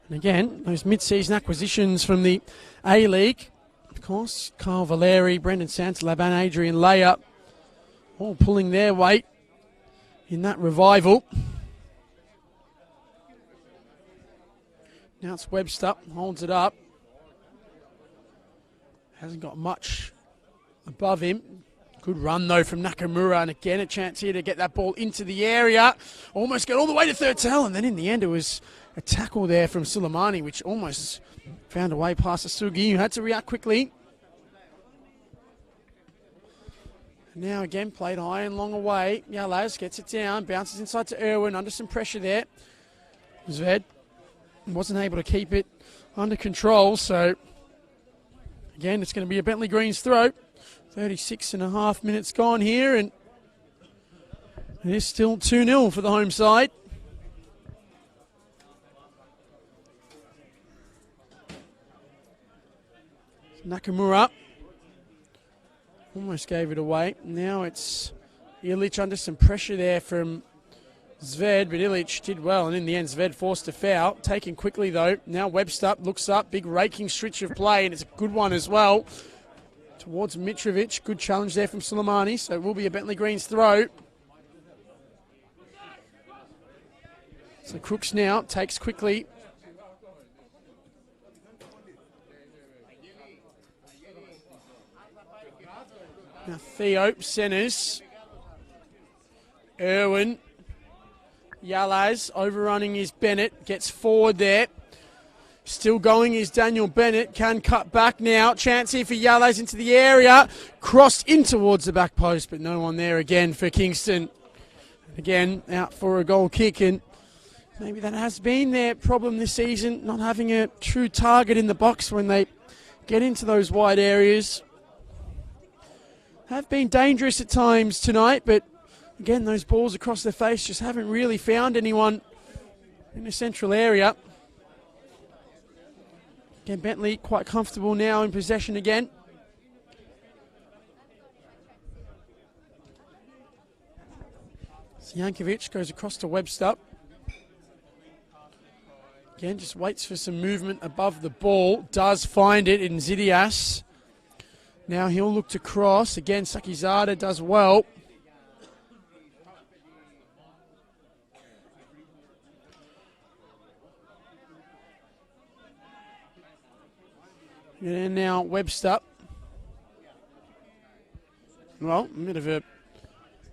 And again, those mid-season acquisitions from the A-League, of course, Carl Valeri, Brendan Sands, Laban Adrian Leia, all pulling their weight in that revival. Now it's Webster, holds it up. Hasn't got much above him. Good run, though, from Nakamura. And again, a chance here to get that ball into the area. Almost got all the way to Thurtell. And then in the end, it was a tackle there from Soleimani, which almost found a way past Asugi, who had to react quickly. And now again, played high and long away. Yalaz gets it down, bounces inside to Irwin, under some pressure there. Zved wasn't able to keep it under control, so again, it's going to be a Bentleigh Greens throw. 36.5 minutes gone here, and it is still 2-0 for the home side. Nakamura almost gave it away. Now it's Ilic under some pressure there from Zved, but Ilic did well, and in the end Zved forced a foul. Taken quickly though. Now Webster looks up, big raking stretch of play, and it's a good one as well. Towards Mitrovic, good challenge there from Soleimani, so it will be a Bentleigh Greens throw. So Crooks now takes quickly. Now Theo centres. Irwin. Yalaz overrunning is Bennett. Gets forward there. Still going is Daniel Bennett. Can cut back now. Chance here for Yalaz into the area. Crossed in towards the back post, but no one there again for Kingston. Again, out for a goal kick, and maybe that has been their problem this season, not having a true target in the box when they get into those wide areas. Have been dangerous at times tonight, but again, those balls across their face just haven't really found anyone in the central area. Again, Bentleigh quite comfortable now in possession again. So Jankovic goes across to Webster. Again, just waits for some movement above the ball. Does find it in Zidias. Now he'll look to cross. Again, Sakizada does well. And now Webster. Well, a bit of a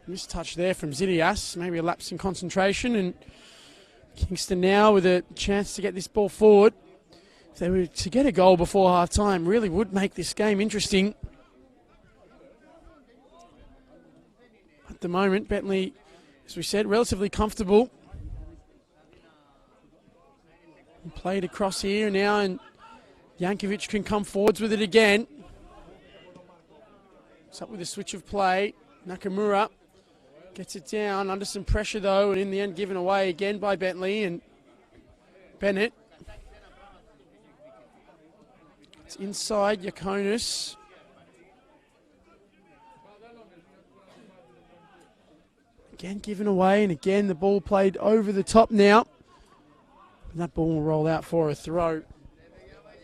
mistouch there from Zidias. Maybe a lapse in concentration. And Kingston now with a chance to get this ball forward. If they were to get a goal before half-time, really would make this game interesting. At the moment, Bentleigh, as we said, relatively comfortable. Played across here now, and Jankovic can come forwards with it again. It's up with a switch of play. Nakamura gets it down under some pressure though, and in the end given away again by Bentleigh and Bennett. It's inside Yakonis. Again given away, and again the ball played over the top now. And that ball will roll out for a throw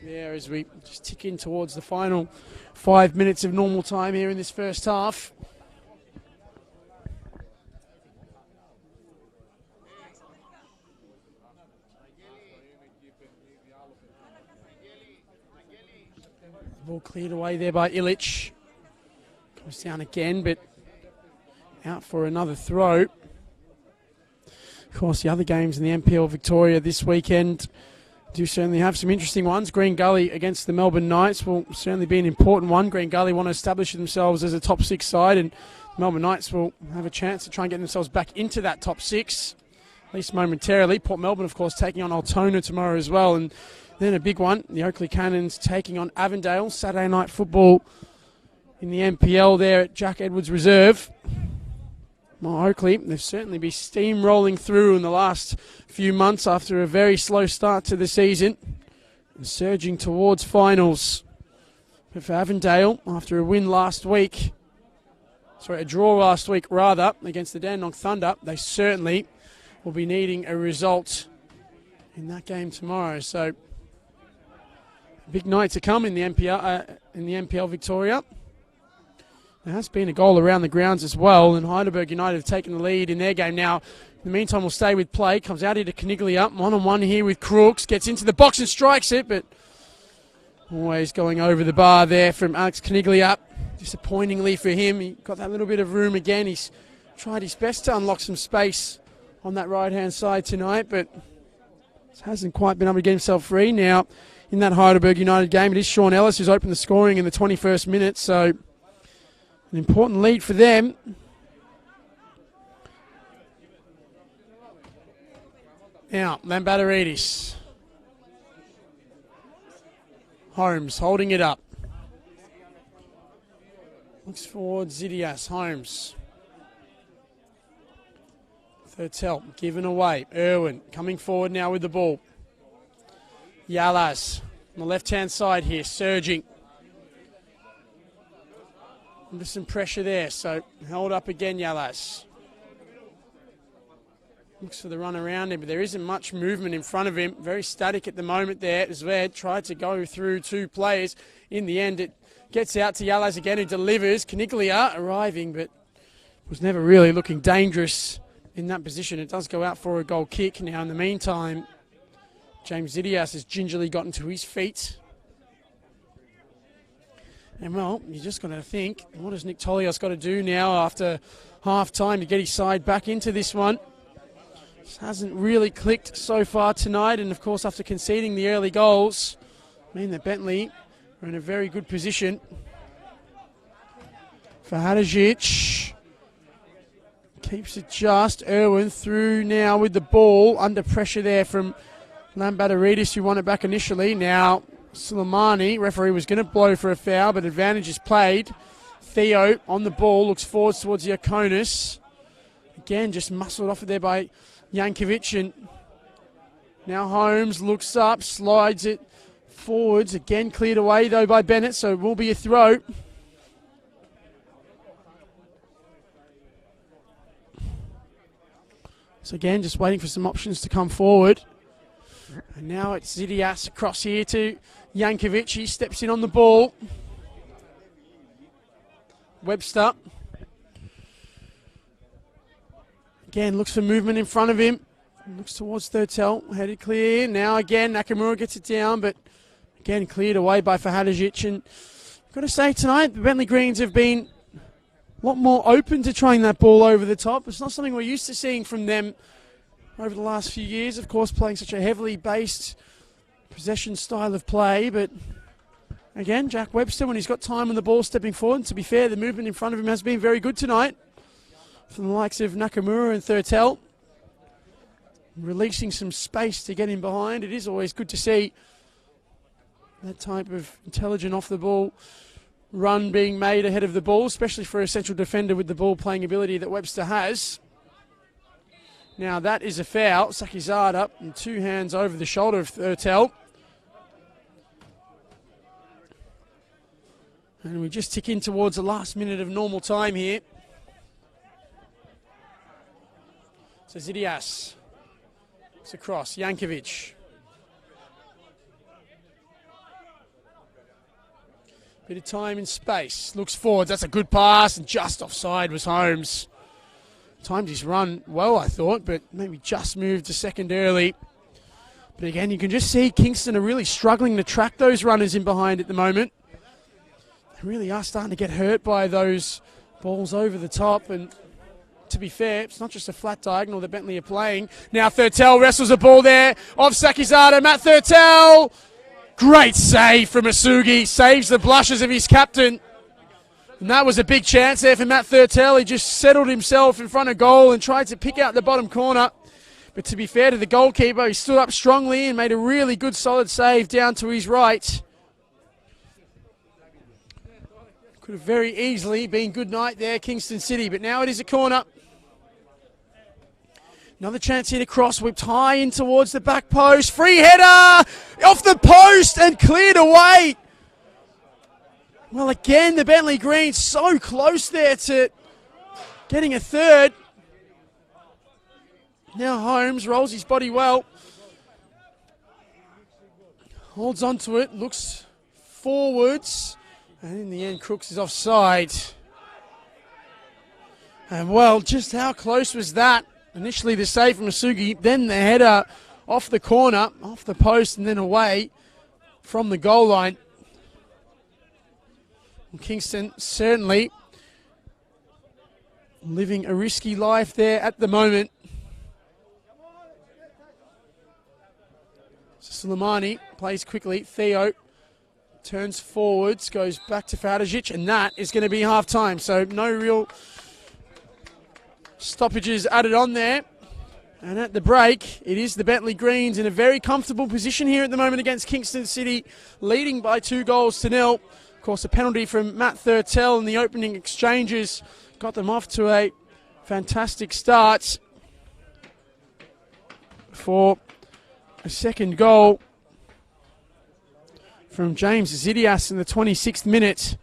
there as we just tick in towards the final 5 minutes of normal time here in this first half. Ball cleared away there by Illich. Comes down again, but out for another throw. Of course, the other games in the NPL Victoria this weekend do certainly have some interesting ones. Green Gully against the Melbourne Knights will certainly be an important one. Green Gully want to establish themselves as a top six side, and Melbourne Knights will have a chance to try and get themselves back into that top six, at least momentarily. Port Melbourne, of course, taking on Altona tomorrow as well. And then a big one, the Oakley Cannons taking on Avondale. Saturday night football in the NPL there at Jack Edwards Reserve. Well, Oakley, they've certainly been steamrolling through in the last few months after a very slow start to the season, and surging towards finals. But for Avondale, after a win last week, a draw last week rather, against the Dandenong Thunder, they certainly will be needing a result in that game tomorrow. So, big night to come in the NPL Victoria. There has been a goal around the grounds as well, and Heidelberg United have taken the lead in their game now. In the meantime, we'll stay with play. Comes out here to Caniglia, one-on-one here with Crooks. Gets into the box and strikes it, but always going over the bar there from Alex Caniglia. Disappointingly for him, he got that little bit of room again. He's tried his best to unlock some space on that right-hand side tonight, but hasn't quite been able to get himself free. Now, in that Heidelberg United game, it is Sean Ellis who's opened the scoring in the 21st minute, so an important lead for them. Now, Lambadaridis. Holmes holding it up. Looks forward, Zidias. Holmes. Thurtell given away. Irwin coming forward now with the ball. Yalas on the left-hand side here, surging. Under some pressure there, so held up again, Yalas. Looks for the run around him, but there isn't much movement in front of him. Very static at the moment there. Zved tried to go through two players. In the end, it gets out to Yalas again, who delivers. Caniglia arriving, but was never really looking dangerous in that position. It does go out for a goal kick. Now, in the meantime, James Zidias has gingerly gotten to his feet. And, well, you just got to think, what has Nick Tolios got to do now after half-time to get his side back into this one? This hasn't really clicked so far tonight, and, of course, after conceding the early goals, mean that Bentleigh are in a very good position. For Hadajic, keeps it just. Irwin through now with the ball, under pressure there from Lambadaridis, who won it back initially. Now, Suleimani, referee was going to blow for a foul, but advantage is played. Theo on the ball, looks forwards towards Yakonis. Again, just muscled off there by Jankovic, and now Holmes looks up, slides it forwards. Again, cleared away though by Bennett, so it will be a throw. So again, just waiting for some options to come forward. And now it's Zidias across here to Jankovic. He steps in on the ball. Webster. Again, looks for movement in front of him. Looks towards Thurtell. Headed clear. Now again, Nakamura gets it down, but Again, cleared away by Fahadajic. And I've got to say tonight, the Bentleigh Greens have been a lot more open to trying that ball over the top. It's not something we're used to seeing from them over the last few years, of course, playing such a heavily based possession style of play. But again, Jack Webster, when he's got time on the ball, stepping forward. And to be fair, the movement in front of him has been very good tonight from the likes of Nakamura and Thurtell. Releasing some space to get in behind. It is always good to see that type of intelligent off-the-ball run being made ahead of the ball, especially for a central defender with the ball-playing ability that Webster has. Now that is a foul. Sakizard up and 2 hands over the shoulder of Thurtell. And we just tick in towards the last minute of normal time here. So Zidias. It's across. Jankovic. Bit of time and space. Looks forwards. That's a good pass. And just offside was Holmes. Timed his run well, I thought, but maybe just moved a second early. But again, you can just see Kingston are really struggling to track those runners in behind at the moment. They really are starting to get hurt by those balls over the top. And to be fair, it's not just a flat diagonal that Bentleigh are playing. Now Thurtell wrestles a ball there off Sakizada. Matt Thurtell. Great save from Asugi. Saves the blushes of his captain. And that was a big chance there for Matt Thurtell. He just settled himself in front of goal and tried to pick out the bottom corner. But to be fair to the goalkeeper, he stood up strongly and made a really good solid save down to his right. Could have very easily been good night there, Kingston City. But now it is a corner. Another chance here to cross, whipped high in towards the back post. Free header off the post and cleared away. Well, again, the Bentleigh Greens so close there to getting a third. Now Holmes rolls his body well. Holds onto it, looks forwards. And in the end, Crooks is offside. And well, just how close was that? Initially the save from Asugi, then the header off the corner, off the post, and then away from the goal line. And Kingston certainly living a risky life there at the moment. Suleimani plays quickly. Theo turns forwards, goes back to Fahadajic, and that is going to be half-time. So no real stoppages added on there. And at the break, it is the Bentleigh Greens in a very comfortable position here at the moment against Kingston City, leading by 2-0. Of course, a penalty from Matt Thurtell in the opening exchanges got them off to a fantastic start for a second goal from James Zidias in the 26th minute.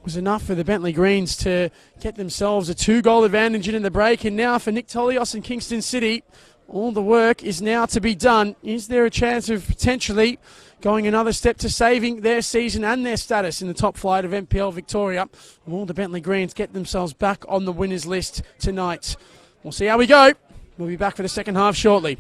Was enough for the Bentleigh Greens to get themselves a 2-goal advantage in the break. And now for Nick Tolios and Kingston City, all the work is now to be done. Is there a chance of potentially going another step to saving their season and their status in the top flight of NPL Victoria? Will the Bentleigh Greens get themselves back on the winners list tonight? We'll see how we go. We'll be back for the second half shortly.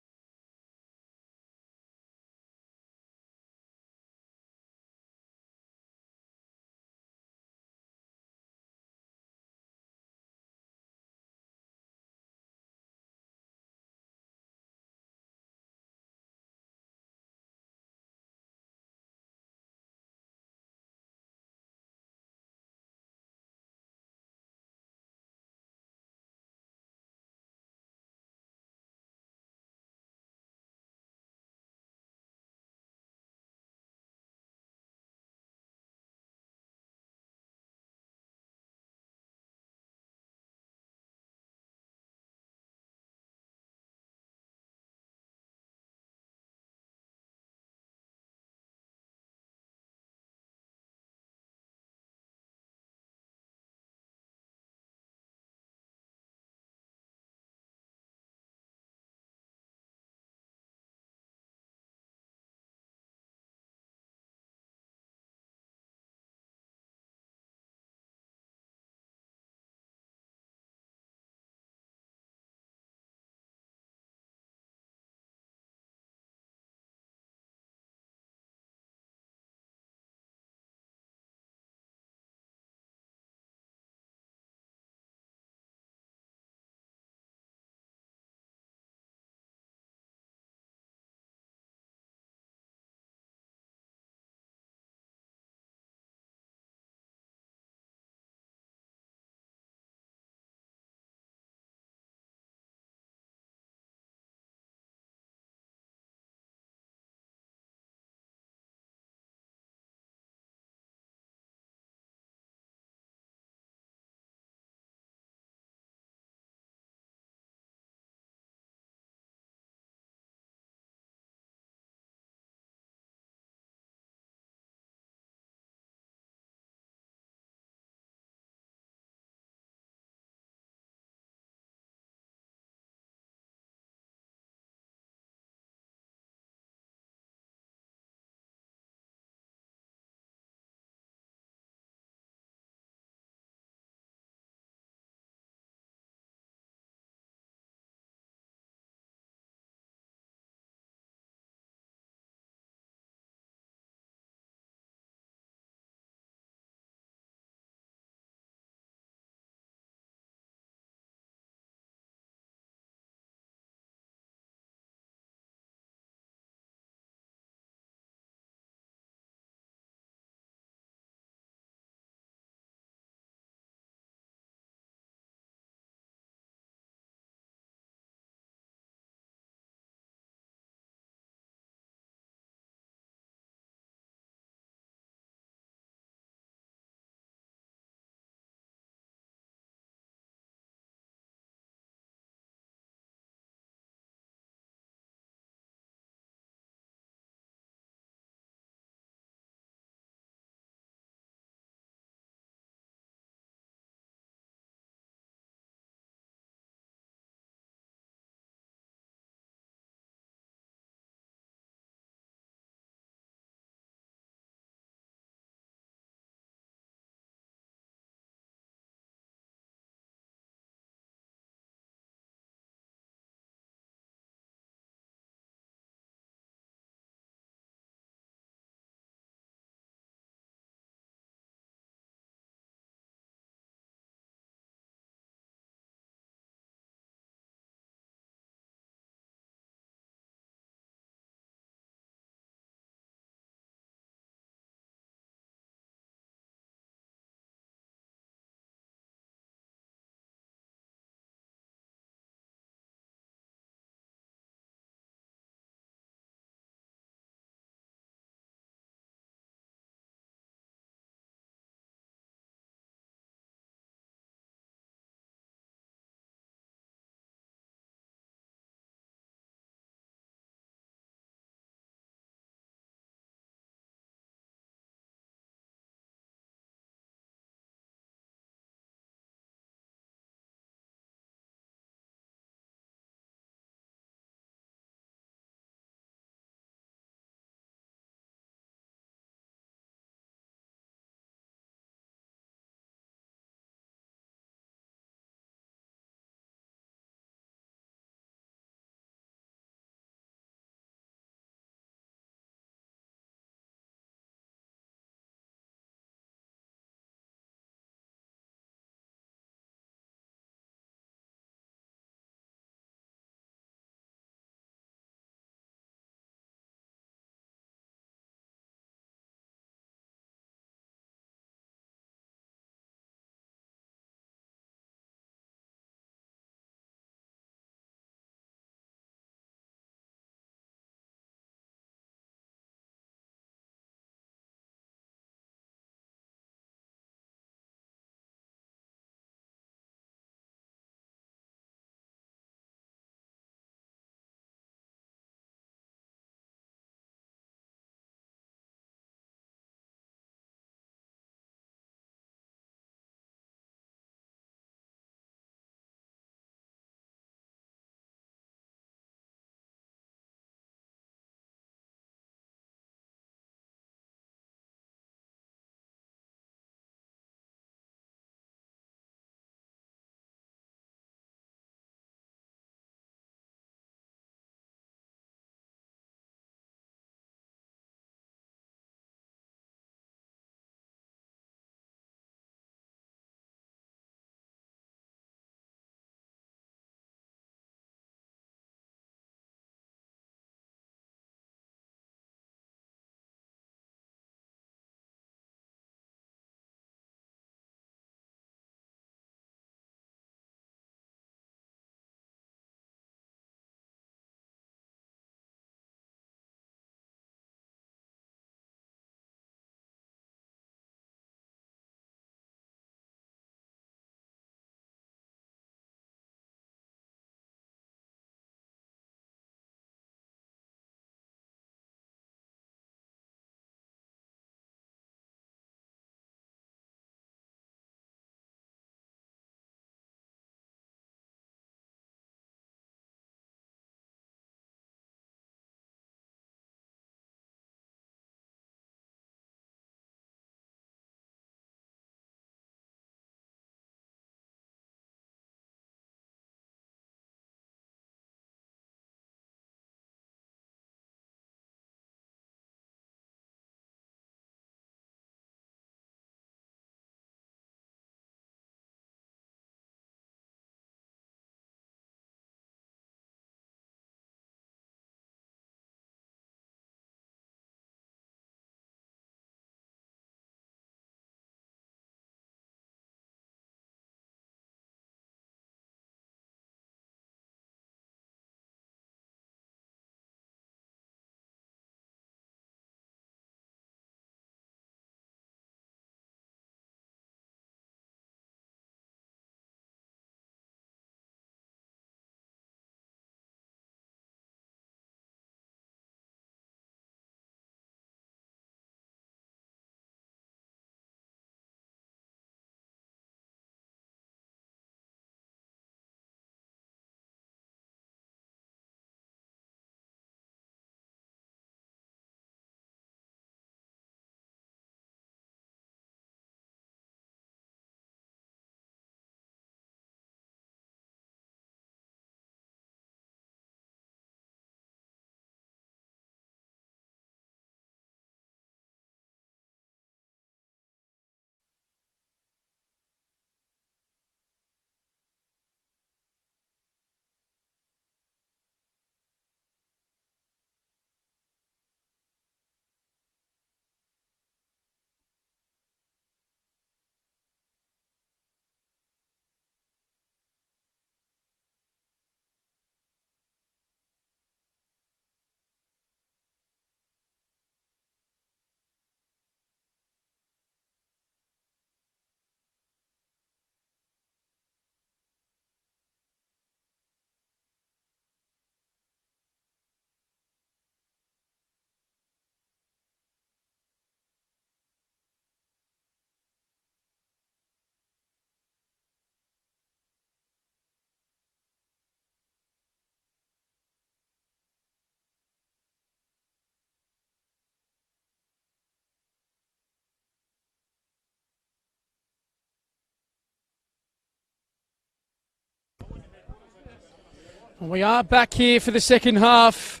We are back here for the second half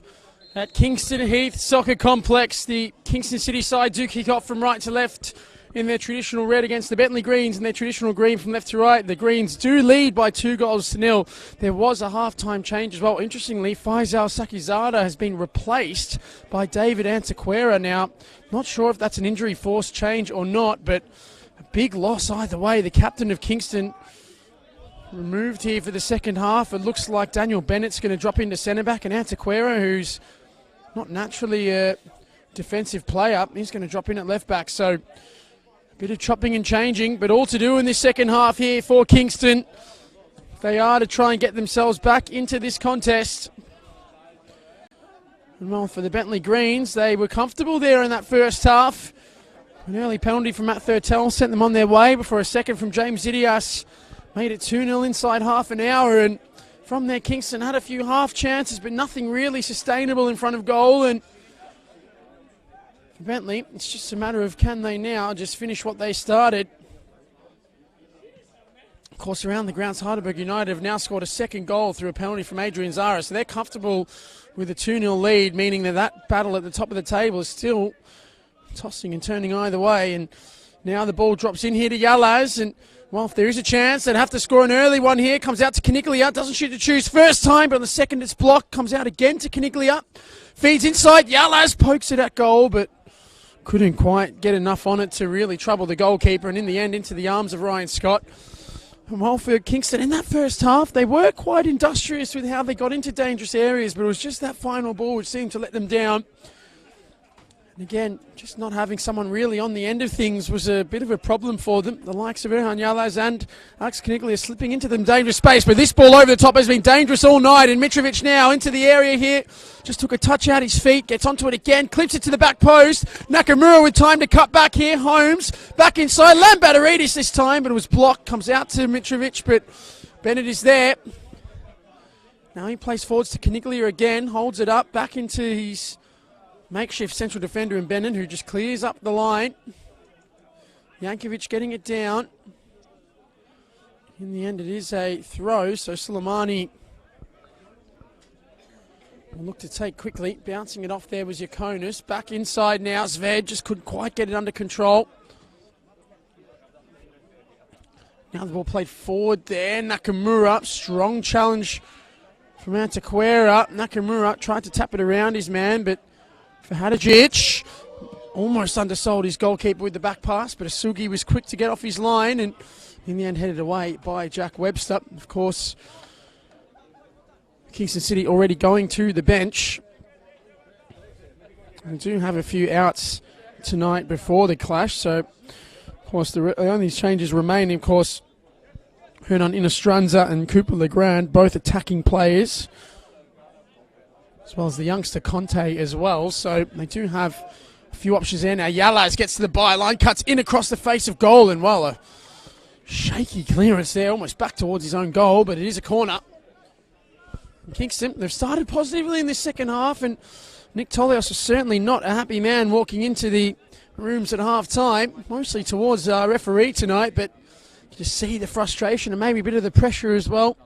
at Kingston Heath Soccer Complex. The Kingston City side do kick off from right to left in their traditional red against the Bentleigh Greens in their traditional green from left to right. The Greens do lead by 2-0. There was a half-time change as well. Interestingly, Faisal Sakizada has been replaced by David Antequera. Now, not sure if that's an injury force change or not, but a big loss either way. The captain of Kingston removed here for the second half. It looks like Daniel Bennett's going to drop into centre-back, and Antequera, who's not naturally a defensive player, he's going to drop in at left-back. So a bit of chopping and changing, but all to do in this second half here for Kingston. They are to try and get themselves back into this contest. And well, for the Bentleigh Greens, they were comfortable there in that first half. An early penalty from Matt Thurtell sent them on their way before a second from James Idias made it 2-0 inside half an hour. And from there, Kingston had a few half chances, but nothing really sustainable in front of goal. And for Bentleigh, it's just a matter of can they now just finish what they started. Of course, around the grounds, Heidelberg United have now scored a second goal through a penalty from Adrian Zara. So they're comfortable with a 2-0 lead, meaning that battle at the top of the table is still tossing and turning either way. And now the ball drops in here to Yalaz. And, well, if there is a chance, they'd have to score an early one here. Comes out to Caniglia. Doesn't shoot to choose first time, but on the second it's blocked. Comes out again to Caniglia. Feeds inside. Yalaz pokes it at goal, but couldn't quite get enough on it to really trouble the goalkeeper. And in the end, into the arms of Ryan Scott. And well, for Kingston, in that first half, they were quite industrious with how they got into dangerous areas, but it was just that final ball which seemed to let them down. And again, just not having someone really on the end of things was a bit of a problem for them. The likes of Erhan Yalaz and Alex Caniglia slipping into them dangerous space. But this ball over the top has been dangerous all night. And Mitrovic now into the area here. Just took a touch out his feet. Gets onto it again. Clips it to the back post. Nakamura with time to cut back here. Holmes back inside. Lambateridis this time, but it was blocked. Comes out to Mitrovic, but Bennett is there. Now he plays forwards to Caniglia again. Holds it up. Back into his makeshift central defender in Bennett, who just clears up the line. Jankovic getting it down. In the end, it is a throw, so Soleimani will look to take quickly. Bouncing it off there was Yakonis. Back inside now. Zved just couldn't quite get it under control. Now the ball played forward there. Nakamura, strong challenge from Antequera. Nakamura tried to tap it around his man, but for Hadjic, almost undersold his goalkeeper with the back pass, but Asugi was quick to get off his line and in the end headed away by Jack Webster. Of course, Kingston City already going to the bench. We do have a few outs tonight before the clash, so of course the only changes remaining, of course, Hernan Inostranza and Cooper Legrand, both attacking players, as well as the youngster Conte as well. So they do have a few options there. Now Yalaz gets to the byline, cuts in across the face of goal, and well, a shaky clearance there, almost back towards his own goal, but it is a corner. And Kingston, they've started positively in this second half, and Nick Tolios was certainly not a happy man walking into the rooms at half-time, mostly towards our referee tonight, but you just see the frustration and maybe a bit of the pressure as well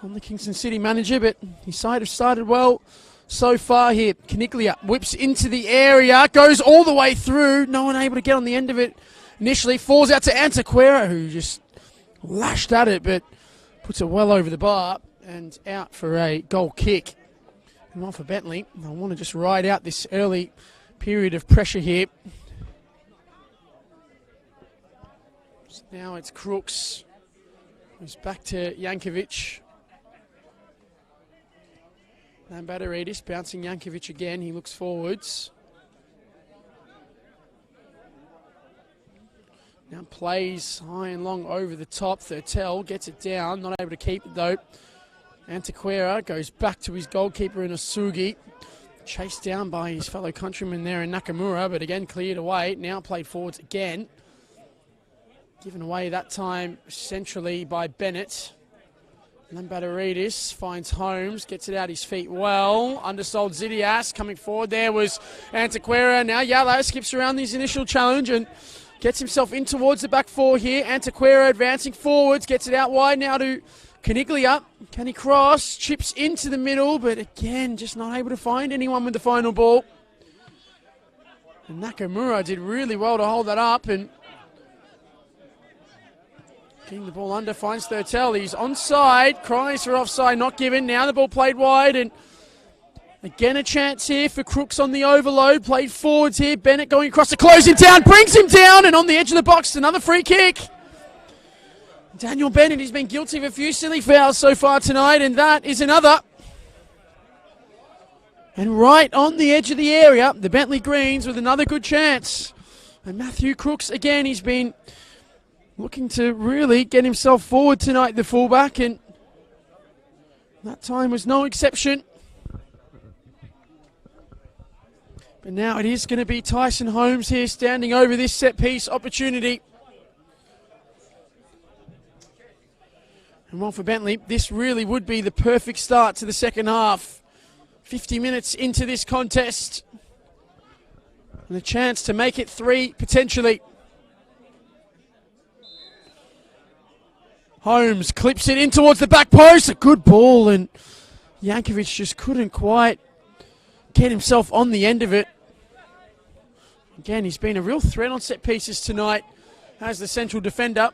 on the Kingston City manager, but his side have started well so far here. Caniglia whips into the area, goes all the way through, no one able to get on the end of it initially, falls out to Antequera, who just lashed at it, but puts it well over the bar and out for a goal kick. And one for Bentleigh. I want to just ride out this early period of pressure here. So now it's Crooks, who's back to Jankovic. Lambateridis bouncing Jankovic again. He looks forwards. Now plays high and long over the top. Thurtell gets it down. Not able to keep it though. Antequera goes back to his goalkeeper in Asugi. Chased down by his fellow countryman there in Nakamura, but again cleared away. Now played forwards again. Given away that time centrally by Bennett. Lambateridis finds Holmes, gets it out his feet well. Undersold Zidias. Coming forward there was Antequera. Now Yalaz skips around his initial challenge and gets himself in towards the back four here. Antequera advancing forwards, gets it out wide now to Caniglia, can he cross? Chips into the middle, but again, just not able to find anyone with the final ball. And Nakamura did really well to hold that up and getting the ball under, finds Thurtell. He's onside, cries for offside, not given. Now the ball played wide, and again a chance here for Crooks on the overload. Played forwards here. Bennett going across to close him down, brings him down, and on the edge of the box, another free kick. Daniel Bennett, he's been guilty of a few silly fouls so far tonight, and that is another. And right on the edge of the area, the Bentleigh Greens with another good chance. And Matthew Crooks, again, he's been looking to really get himself forward tonight, the fullback, and that time was no exception. But now it is going to be Tyson Holmes here standing over this set-piece opportunity. And well, for Bentleigh, this really would be the perfect start to the second half. 50 minutes into this contest. And a chance to make it 3, potentially. Holmes clips it in towards the back post. A good ball, and Jankovic just couldn't quite get himself on the end of it. Again, he's been a real threat on set pieces tonight as the central defender.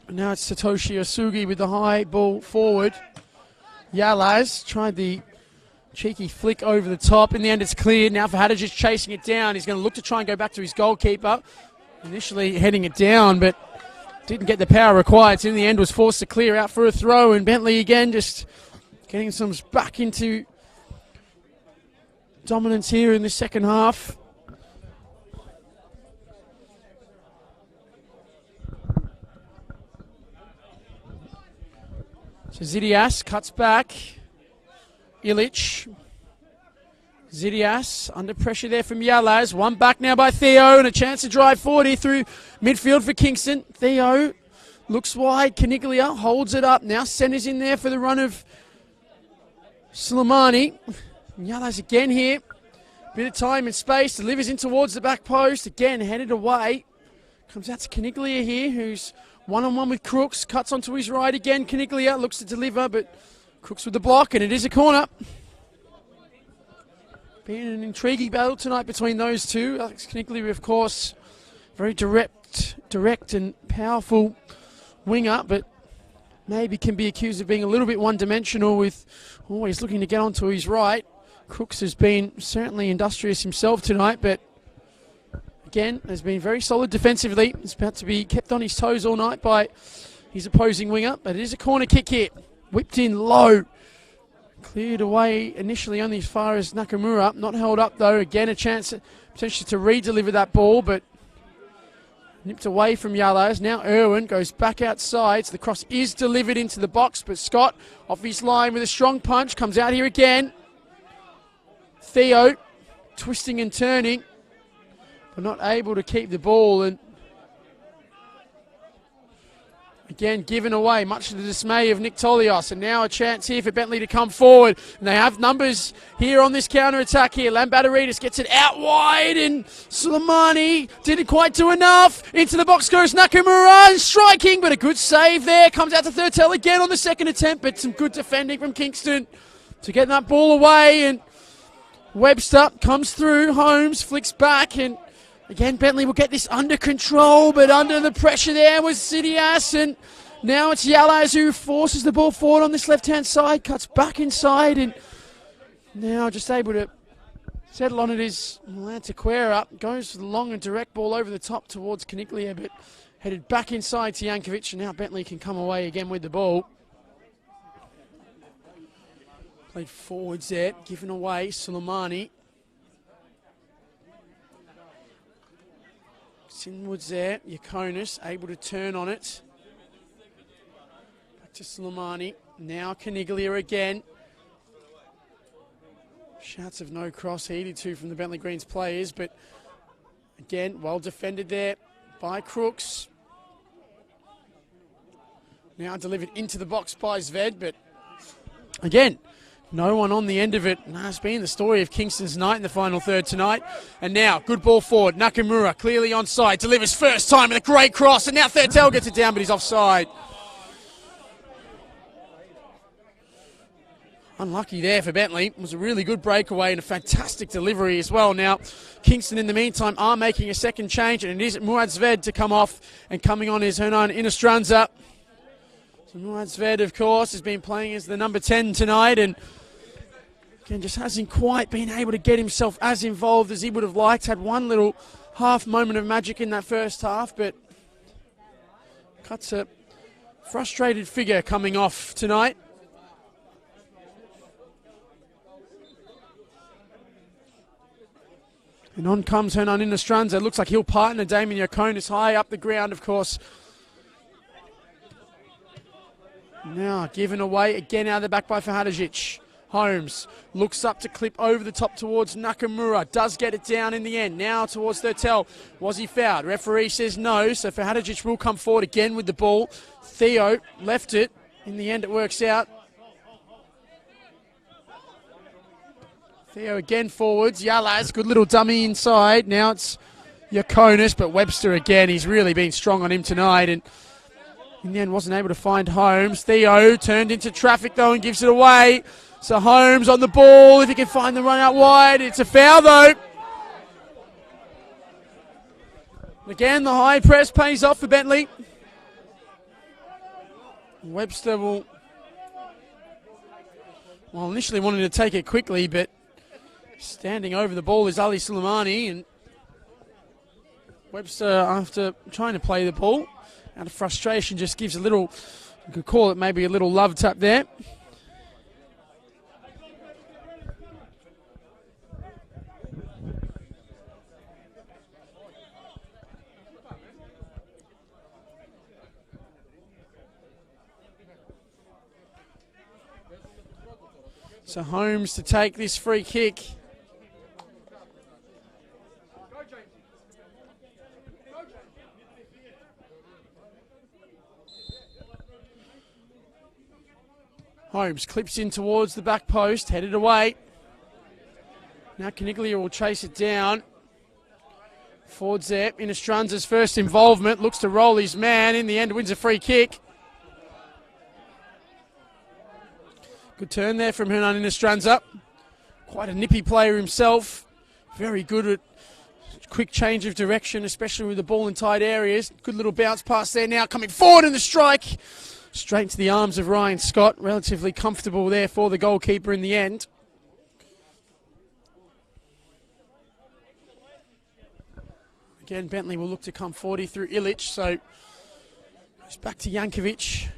Now it's Satoshi Osugi with the high ball forward. Yalaz tried the cheeky flick over the top. In the end, it's cleared. Now for Hadjic chasing it down. He's going to look to try and go back to his goalkeeper. Initially heading it down, but didn't get the power required. So in the end, was forced to clear out for a throw. And Bentleigh again just getting some back into dominance here in the second half. So Zidias cuts back. Ilic. Zidias under pressure there from Yalaz. One back now by Theo, and a chance to drive forward here through midfield for Kingston. Theo looks wide. Caniglia holds it up. Now centers in there for the run of Soleimani. Yalaz again here. Bit of time and space. Delivers in towards the back post. Again headed away. Comes out to Caniglia here, who's one-on-one with Crooks. Cuts onto his right again. Caniglia looks to deliver, but Crooks with the block, and it is a corner. Been an intriguing battle tonight between those two. Alex Caniglia, of course, very direct and powerful winger, but maybe can be accused of being a little bit one-dimensional with always looking to get onto his right. Crooks has been certainly industrious himself tonight, but again, has been very solid defensively. He's about to be kept on his toes all night by his opposing winger, but it is a corner kick here. Whipped in low. Cleared away initially only as far as Nakamura. Not held up though. Again, a chance potentially to re-deliver that ball, but nipped away from Yalaz. Now Irwin goes back outside. So the cross is delivered into the box, but Scott off his line with a strong punch. Comes out here again. Theo twisting and turning, but not able to keep the ball, and again given away, much to the dismay of Nick Tolios. And now a chance here for Bentleigh to come forward, and they have numbers here on this counter-attack here. Lambatteridis gets it out wide, and Soleimani didn't quite do enough. Into the box goes Nakamura, and striking, but a good save there. Comes out to Thurtell again on the second attempt, but some good defending from Kingston to get that ball away. And Webster comes through, Holmes flicks back, and again, Bentleigh will get this under control, but under the pressure there was Zidias, and now it's Yalaz who forces the ball forward on this left-hand side, cuts back inside, and now just able to settle on it is Lantequera. Goes for the long and direct ball over the top towards Caniglia, but headed back inside to Jankovic, and now Bentleigh can come away again with the ball. Played forwards there, given away, Soleimani. Inwards there, Yakonis able to turn on it. Back to Soleimani. Now Caniglia again. Shouts of no cross heeded to from the Bentleigh Greens players, but again, well defended there by Crooks. Now delivered into the box by Zved, but again, No one on the end of it. That's been the story of Kingston's night in the final third tonight. And now, good ball forward. Nakamura clearly onside. Delivers first time with a great cross. And now Thurtell gets it down, but he's offside. Unlucky there for Bentleigh. It was a really good breakaway and a fantastic delivery as well. Now, Kingston in the meantime are making a second change, and it is Muad Zved to come off, and coming on is Hernan Inostranza. So Muad Zved, of course, has been playing as the number 10 tonight, and again, just hasn't quite been able to get himself as involved as he would have liked. Had one little half moment of magic in that first half, but cuts a frustrated figure coming off tonight. And on comes Hernan Inostranza. Looks like he'll partner Damien Yakonis high up the ground, of course. Now given away again out of the back by Fahadajic. Holmes looks up to clip over the top towards Nakamura. Does get it down in the end. Now towards Thurtell. Was he fouled? Referee says no. So Fahadajic will come forward again with the ball. Theo left it. In the end it works out. Theo again forwards. Yalaz, good little dummy inside. Now it's Yakonis, but Webster again. He's really been strong on him tonight, and in the end wasn't able to find Holmes. Theo turned into traffic though and gives it away. So Holmes on the ball. If he can find the run out wide, it's a foul though. Again, the high press pays off for Bentleigh. Webster will, well, initially wanted to take it quickly, but standing over the ball is Ali Suleimani, and Webster, after trying to play the ball, out of frustration, just gives a little, you could call it maybe a little love tap there. So Holmes to take this free kick. Holmes clips in towards the back post, headed away. Now Caniglia will chase it down. Forwards there. Inostranza's first involvement. Looks to roll his man. In the end, wins a free kick. Good turn there from Hernan Inostranza. Quite a nippy player himself. Very good at quick change of direction, especially with the ball in tight areas. Good little bounce pass there now. Coming forward in the strike. Straight to the arms of Ryan Scott. Relatively comfortable there for the goalkeeper in the end. Again, Bentleigh will look to come 40 through Illich. So goes back to Jankovic.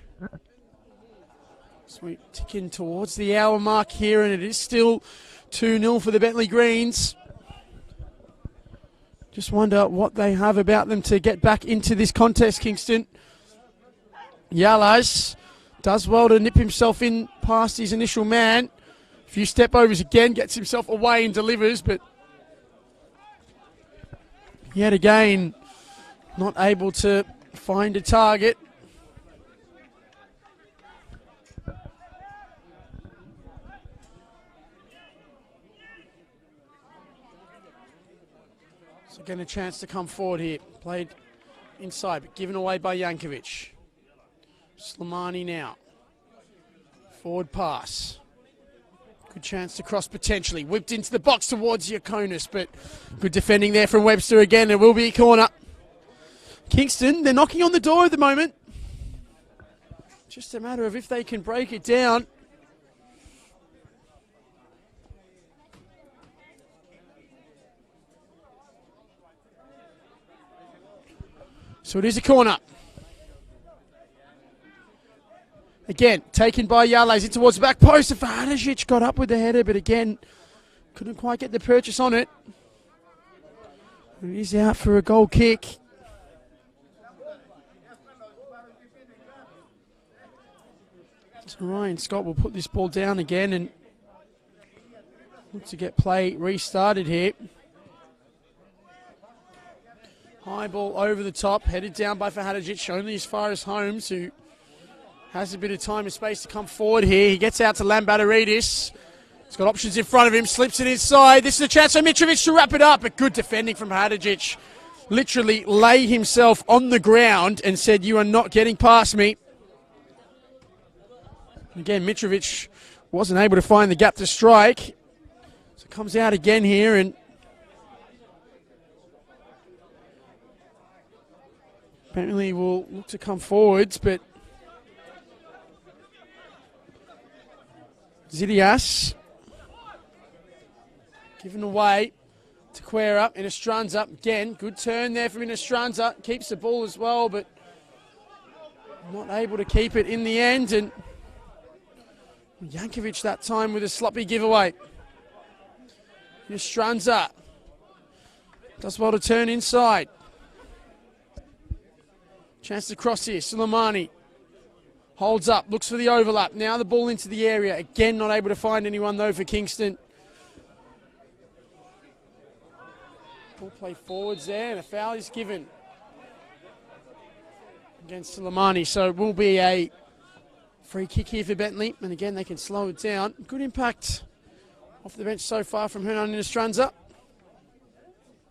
So we tick in towards the hour mark here, and it is still 2-0 for the Bentleigh Greens. Just wonder what they have about them to get back into this contest, Kingston. Yalaz does well to nip himself in past his initial man. A few step overs again, gets himself away and delivers, but yet again not able to find a target. So getting a chance to come forward here. Played inside, but given away by Jankovic. Slimani now. Forward pass. Good chance to cross potentially. Whipped into the box towards Yakonis, but good defending there from Webster again. It will be a corner. Kingston, they're knocking on the door at the moment. Just a matter of if they can break it down. So it is a corner. Again, taken by Yalaz in towards the back post. Fahadajic got up with the header, but again, couldn't quite get the purchase on it. He's out for a goal kick. So Ryan Scott will put this ball down again and look to get play restarted here. High ball over the top, headed down by Fahadajic, only as far as Holmes, who has a bit of time and space to come forward here. He gets out to Lambadaridis. He's got options in front of him, slips it inside. This is a chance for Mitrovic to wrap it up, but good defending from Hadžić. Literally lay himself on the ground and said, "You are not getting past me." Again, Mitrovic wasn't able to find the gap to strike. So comes out again here, and Bentleigh will look to come forwards, but Zidias given away to Quera. Inostranza again, good turn there from Inostranza. Keeps the ball as well, but not able to keep it in the end. And Jankovic that time with a sloppy giveaway. Inostranza does well to turn inside. Chance to cross here. Suleimani holds up, looks for the overlap. Now the ball into the area. Again, not able to find anyone though for Kingston. Ball play forwards there, and a foul is given against Suleimani. So it will be a free kick here for Bentleigh. And again, they can slow it down. Good impact off the bench so far from Hernan Inostranza.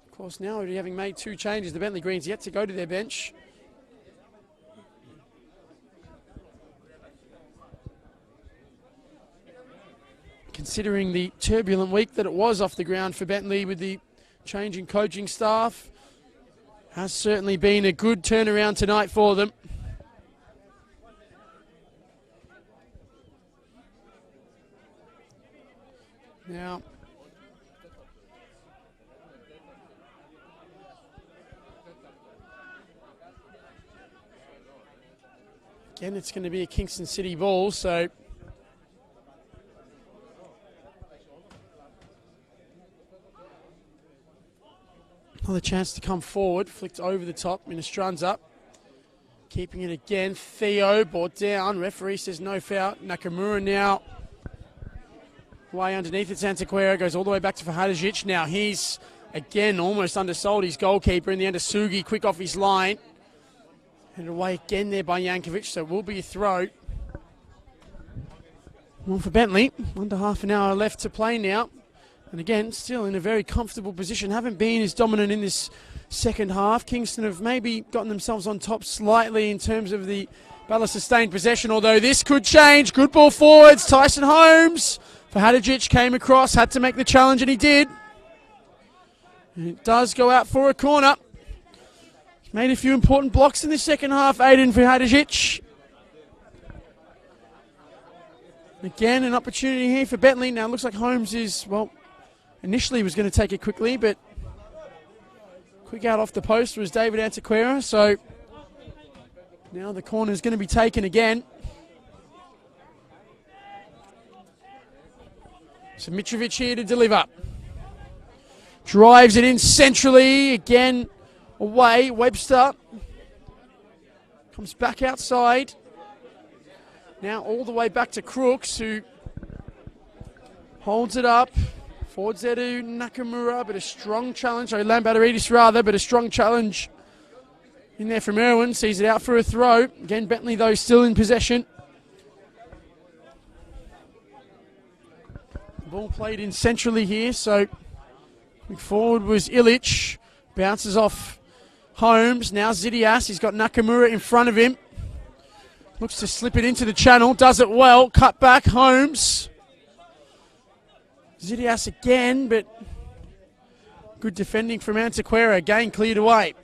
Of course, now already having made 2 changes, the Bentleigh Greens yet to go to their bench. Considering the turbulent week that it was off the ground for Bentleigh with the change in coaching staff, has certainly been a good turnaround tonight for them. Now, again, it's going to be a Kingston City ball, so another chance to come forward, flicked over the top, Inostranza keeping it again. Theo brought down, referee says no foul. Nakamura now way underneath it. Santaquera goes all the way back to Hadžić. Now he's again almost undersold his goalkeeper in the end of Sugi, quick off his line. And away again there by Jankovic, so it will be a throw. Well, for Bentleigh, under half an hour left to play now. And again, still in a very comfortable position. Haven't been as dominant in this second half. Kingston have maybe gotten themselves on top slightly in terms of the battle of sustained possession, although this could change. Good ball forwards. Tyson Holmes for Hadžić came across, had to make the challenge, and he did. And it does go out for a corner. He's made a few important blocks in the second half, Aiden for Hadžić. Again, an opportunity here for Bentleigh. Now it looks like Holmes is, well, initially was going to take it quickly, but quick out off the post was David Antequera. So now the corner is going to be taken again. So Mitrovic here to deliver. Drives it in centrally. Again, away. Webster comes back outside. Now all the way back to Crooks, who holds it up. Forwards there to Nakamura, but a strong challenge. Sorry, Lambateridis rather, but a strong challenge in there from Irwin. Sees it out for a throw. Again, Bentleigh, though, still in possession. Ball played in centrally here, so forward was Ilic. Bounces off Holmes. Now Zidias. He's got Nakamura in front of him. Looks to slip it into the channel. Does it well. Cut back. Holmes. Zidias again, but good defending from Antequera. Again cleared away.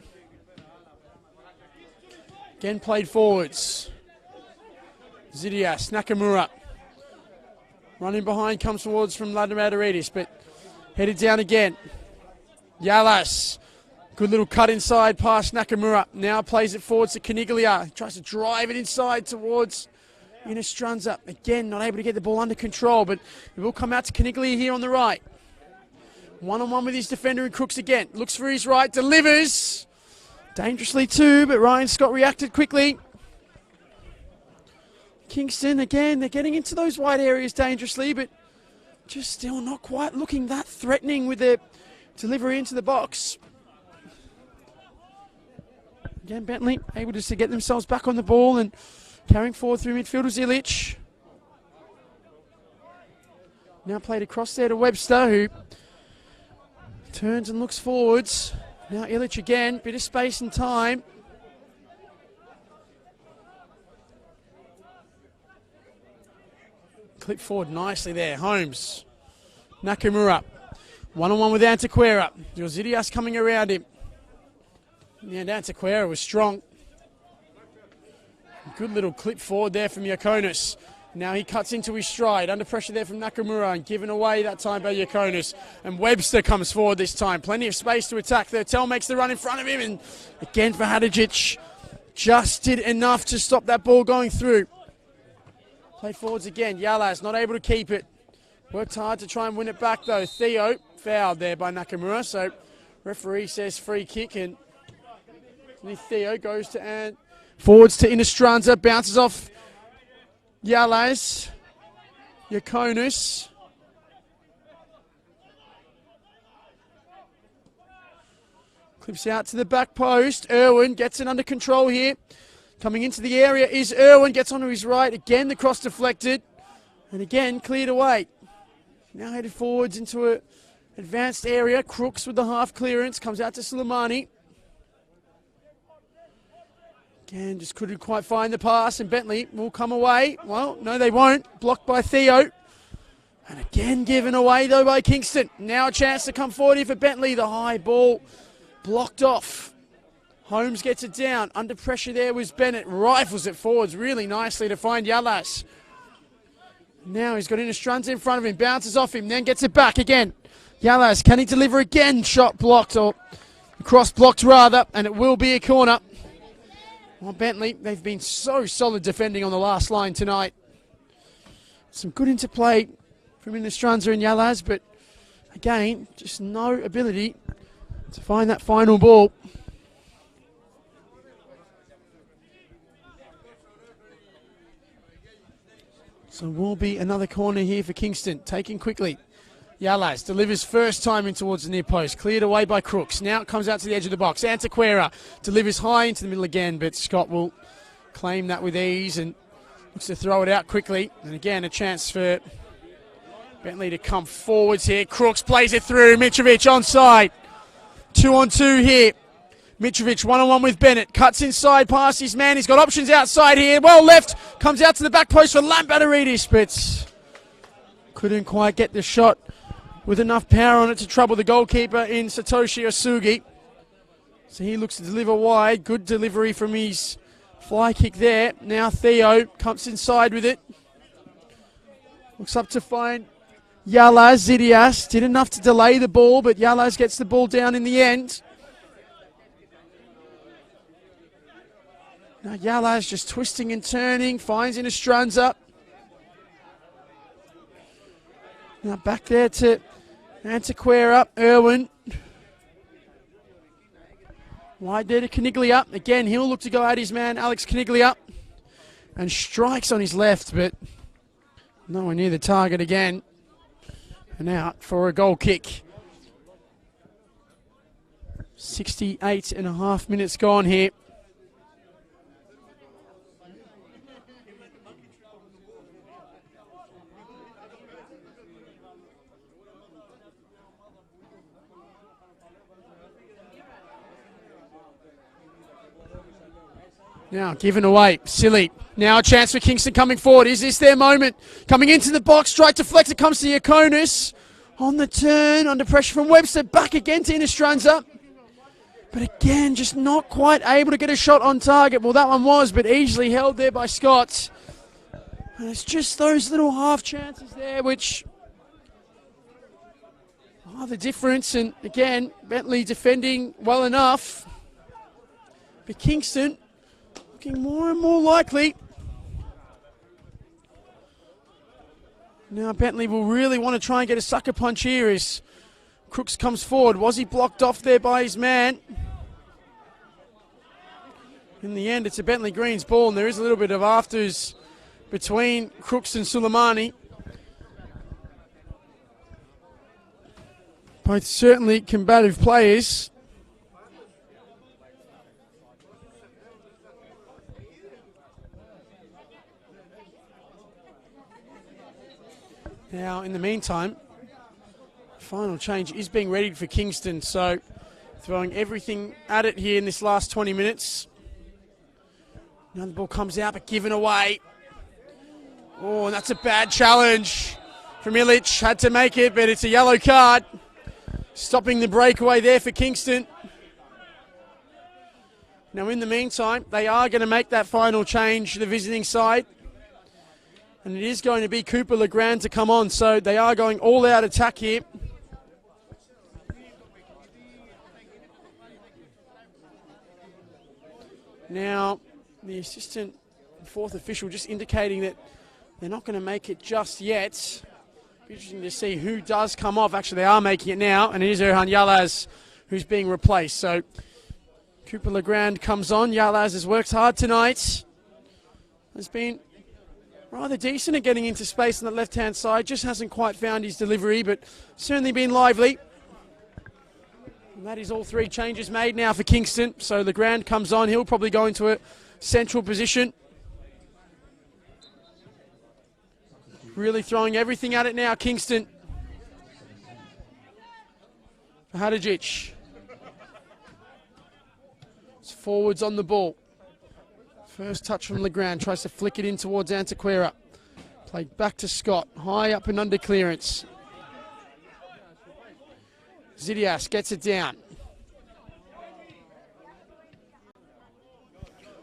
Again played forwards. Zidias, Nakamura. Running behind comes towards from Lambateridis, but headed down again. Yalas. Good little cut inside past Nakamura. Now plays it forwards to Caniglia. He tries to drive it inside towards Inostranza. Again, not able to get the ball under control, but it will come out to Caniglia here on the right. One-on-one with his defender and Crooks again. Looks for his right, delivers. Dangerously too, but Ryan Scott reacted quickly. Kingston, again, they're getting into those wide areas dangerously, but just still not quite looking that threatening with their delivery into the box. Again, Bentleigh able just to get themselves back on the ball and carrying forward through midfield was Ilic. Now played across there to Webster, who turns and looks forwards. Now Illich again, bit of space and time. Clip forward nicely there, Holmes. Nakamura, one-on-one with Antequera. Zidias coming around him. And Antequera was strong. Good little clip forward there from Yakonis. Now he cuts into his stride. Under pressure there from Nakamura and given away that time by Yakonis. And Webster comes forward this time. Plenty of space to attack there. Tell makes the run in front of him. And again for Hadjic. Just did enough to stop that ball going through. Play forwards again. Yalas not able to keep it. Worked hard to try and win it back though. Theo fouled there by Nakamura. So referee says free kick. And Theo goes to forwards to Inistranza. Bounces off Yalas. Yakonis. Clips out to the back post. Irwin gets it under control here. Coming into the area is Irwin. Gets onto his right. Again, the cross deflected. And again, cleared away. Now headed forwards into an advanced area. Crooks with the half clearance. Comes out to Suleimani. Again, just couldn't quite find the pass. And Bentleigh will come away. Well, no, they won't. Blocked by Theo. And again, given away, though, by Kingston. Now a chance to come forward here for Bentleigh. The high ball blocked off. Holmes gets it down. Under pressure there was Bennett. Rifles it forwards really nicely to find Yalas. Now he's got Inistranza in front of him. Bounces off him. Then gets it back again. Yalas, can he deliver again? Shot blocked, or cross blocked rather. And it will be a corner. Well, Bentleigh, they've been so solid defending on the last line tonight. Some good interplay from Inistranza and Yalas. But again, just no ability to find that final ball. So will be another corner here for Kingston. Taken quickly. Yalas delivers first time in towards the near post. Cleared away by Crooks. Now it comes out to the edge of the box. Antequera delivers high into the middle again, but Scott will claim that with ease and looks to throw it out quickly. And again, a chance for Bentleigh to come forwards here. Crooks plays it through. Mitrovic onside. 2-on-2 here. Mitrovic one-on-one with Bennett. Cuts inside past his man. He's got options outside here. Well left. Comes out to the back post for Lampadaridis, but couldn't quite get the shot with enough power on it to trouble the goalkeeper in Satoshi Osugi. So he looks to deliver wide. Good delivery from his fly kick there. Now Theo comes inside with it. Looks up to find Yalas. Zidias did enough to delay the ball, but Yalas gets the ball down in the end. Now Yalas just twisting and turning, finds Inistranza. Now back there to Antequera, Irwin. Wide there to Caniglia. Again, he'll look to go at his man, Alex Caniglia. And strikes on his left, but nowhere near the target again. And out for a goal kick. 68.5 minutes gone here. Now given away, silly. Now a chance for Kingston coming forward. Is this their moment? Coming into the box, strike deflected, comes to Yakonis. On the turn, under pressure from Webster, back again to Inistranza. But again, just not quite able to get a shot on target. Well, that one was, but easily held there by Scott. And it's just those little half chances there which are the difference. And again, Bentleigh defending well enough. But Kingston looking more and more likely. Now Bentleigh will really want to try and get a sucker punch here as Crooks comes forward. Was he blocked off there by his man? In the end, it's a Bentleigh Greens ball, and there is a little bit of afters between Crooks and Suleimani. Both certainly combative players. Now Now, in the meantime, final change is being readied for Kingston, so throwing everything at it here in this last 20 minutes. Now the ball comes out, but given away. Oh, and that's a bad challenge from Illich. Had to make it, but it's a yellow card. Stopping the breakaway there for Kingston. Now, in the meantime, they are going to make that final change, the visiting side. And it is going to be Cooper Legrand to come on, so they are going all-out attack here. Now, the assistant fourth official just indicating that they're not going to make it just yet. Be interesting to see who does come off. Actually, they are making it now, and it is Erhan Yalaz who's being replaced. So Cooper Legrand comes on. Yalaz has worked hard tonight. Has been rather decent at getting into space on the left-hand side. Just hasn't quite found his delivery, but certainly been lively. And that is all three changes made now for Kingston. So Legrand comes on. He'll probably go into a central position. Really throwing everything at it now, Kingston. For Hadjic. It's forwards on the ball. First touch from Legrand. Tries to flick it in towards Antequera. Played back to Scott. High up and under clearance. Zidias gets it down.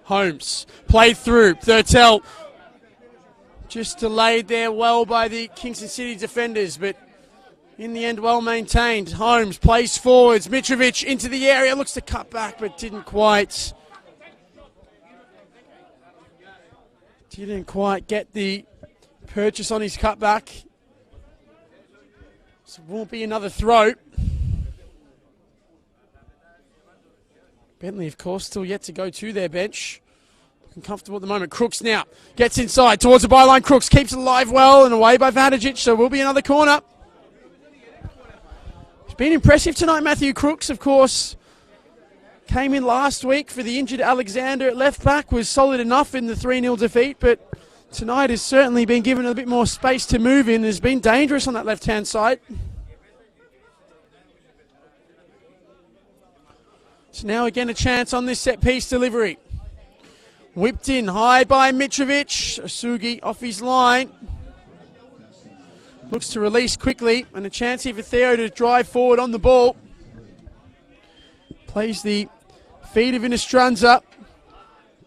Holmes played through. Thurtell just delayed there well by the Kingston City defenders, but in the end well maintained. Holmes plays forwards. Mitrovic into the area. Looks to cut back, but didn't quite get the purchase on his cutback. So it won't be another throw. Bentleigh, of course, still yet to go to their bench. Looking comfortable at the moment. Crooks now gets inside towards the byline. Crooks keeps it alive well and away by Vadajic, so will be another corner. He's been impressive tonight, Matthew Crooks, of course. Came in last week for the injured Alexander at left back, was solid enough in the 3-0 defeat, but tonight has certainly been given a bit more space to move in. Has been dangerous on that left-hand side. So now again a chance on this set-piece delivery. Whipped in high by Mitrovic. Asugi off his line. Looks to release quickly, and a chance here for Theo to drive forward on the ball. Plays the feet of Inostranza.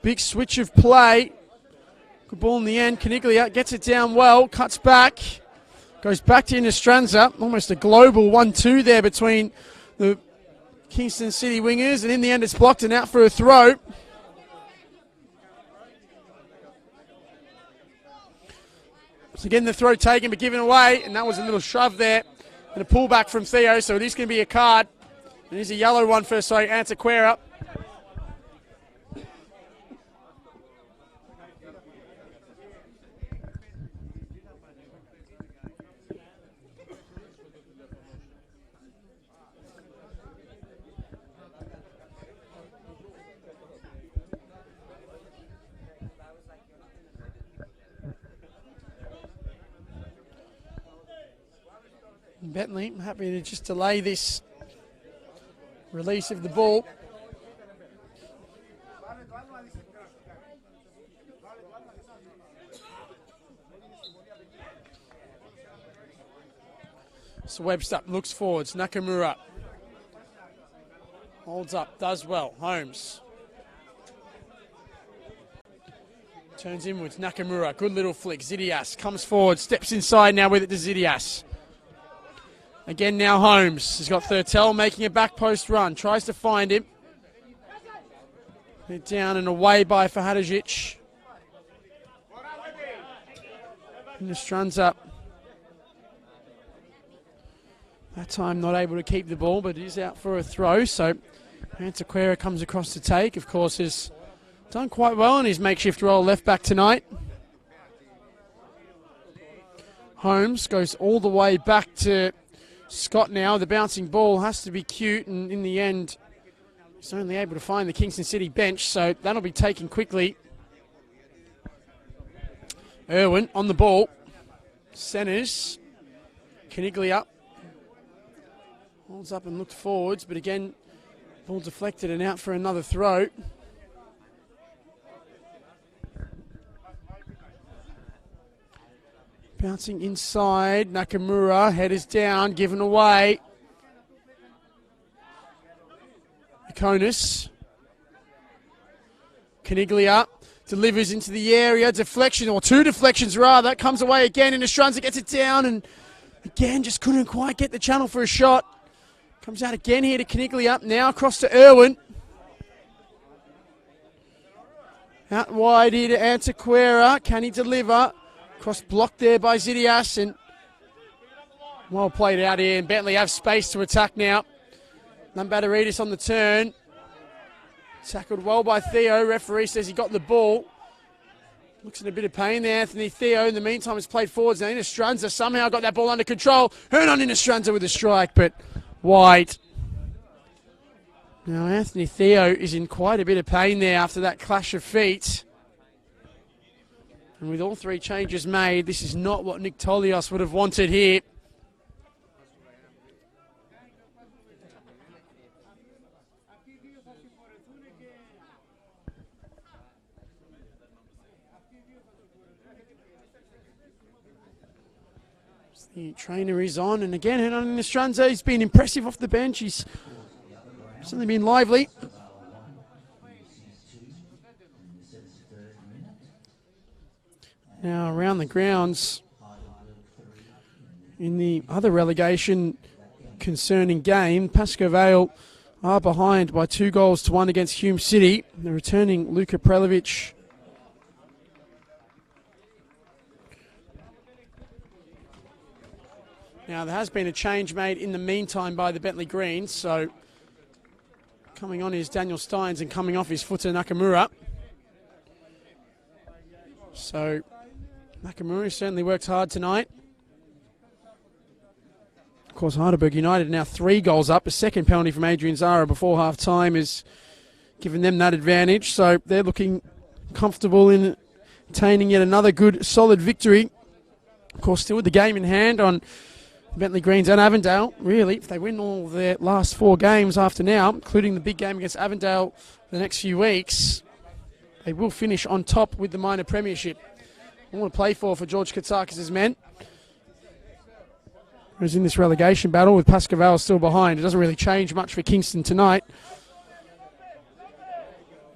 Big switch of play. Good ball in the end. Caniglia gets it down well, cuts back. Goes back to Inostranza. Almost a global 1-2 there between the Kingston City wingers, and in the end it's blocked and out for a throw. So again the throw taken but given away, and that was a little shove there and a pullback from Theo, so it is going to be a card. It is a yellow one for Antequera. Bentleigh happy to just delay this release of the ball. So Webster looks forwards. Nakamura holds up, does well. Holmes turns inwards. Nakamura, good little flick. Zidias comes forward, steps inside now with it to Zidias. Again now Holmes. He's got Thurtell making a back post run. Tries to find him. Hit down and away by Fahadajic. Inostranza. That time not able to keep the ball, but it is out for a throw. So Antequera comes across to take. Of course, has done quite well in his makeshift role left back tonight. Holmes goes all the way back to Scott now. The bouncing ball has to be cute, and in the end he's only able to find the Kingston City bench, so that'll be taken quickly. Irwin on the ball. Centers. Caniglia holds up and looked forwards, but again, ball deflected and out for another throw. Bouncing inside, Nakamura, head is down, given away. Konis. Caniglia delivers into the area, deflection, or two deflections rather, comes away again, and Estrunza gets it down, and again just couldn't quite get the channel for a shot. Comes out again here to Caniglia, now across to Irwin. Out wide here to Antequera, can he deliver? Cross blocked there by Zidias, and well played out here, and Bentleigh have space to attack now. Lambateridis on the turn. Tackled well by Theo. Referee says he got the ball. Looks in a bit of pain there. Anthony Theo, in the meantime, has played forwards. Now Inistranza somehow got that ball under control. Hernan Inistranza with a strike, but wide. Now Anthony Theo is in quite a bit of pain there after that clash of feet. And with all three changes made, this is not what Nick Tolios would have wanted here. The trainer is on, and again, Hernan Inistranza, he's been impressive off the bench. He's certainly been lively. Now around the grounds, in the other relegation concerning game, Pascoe Vale are behind by 2-1 against Hume City. The returning Luka Prelevic. Now, there has been a change made in the meantime by the Bentleigh Greens, so coming on is Daniel Steins and coming off is Futa Nakamura. So, Nakamura certainly worked hard tonight. Of course, Heidelberg United now 3 goals up. A second penalty from Adrian Zara before half-time has given them that advantage, so they're looking comfortable in attaining yet another good, solid victory. Of course, still with the game in hand on Bentleigh Greens and Avondale. Really, if they win all their last 4 games after now, including the big game against Avondale the next few weeks, they will finish on top with the minor premiership. All to play for George Katsakis' men. Whereas in this relegation battle with Pascoe Vale still behind, it doesn't really change much for Kingston tonight.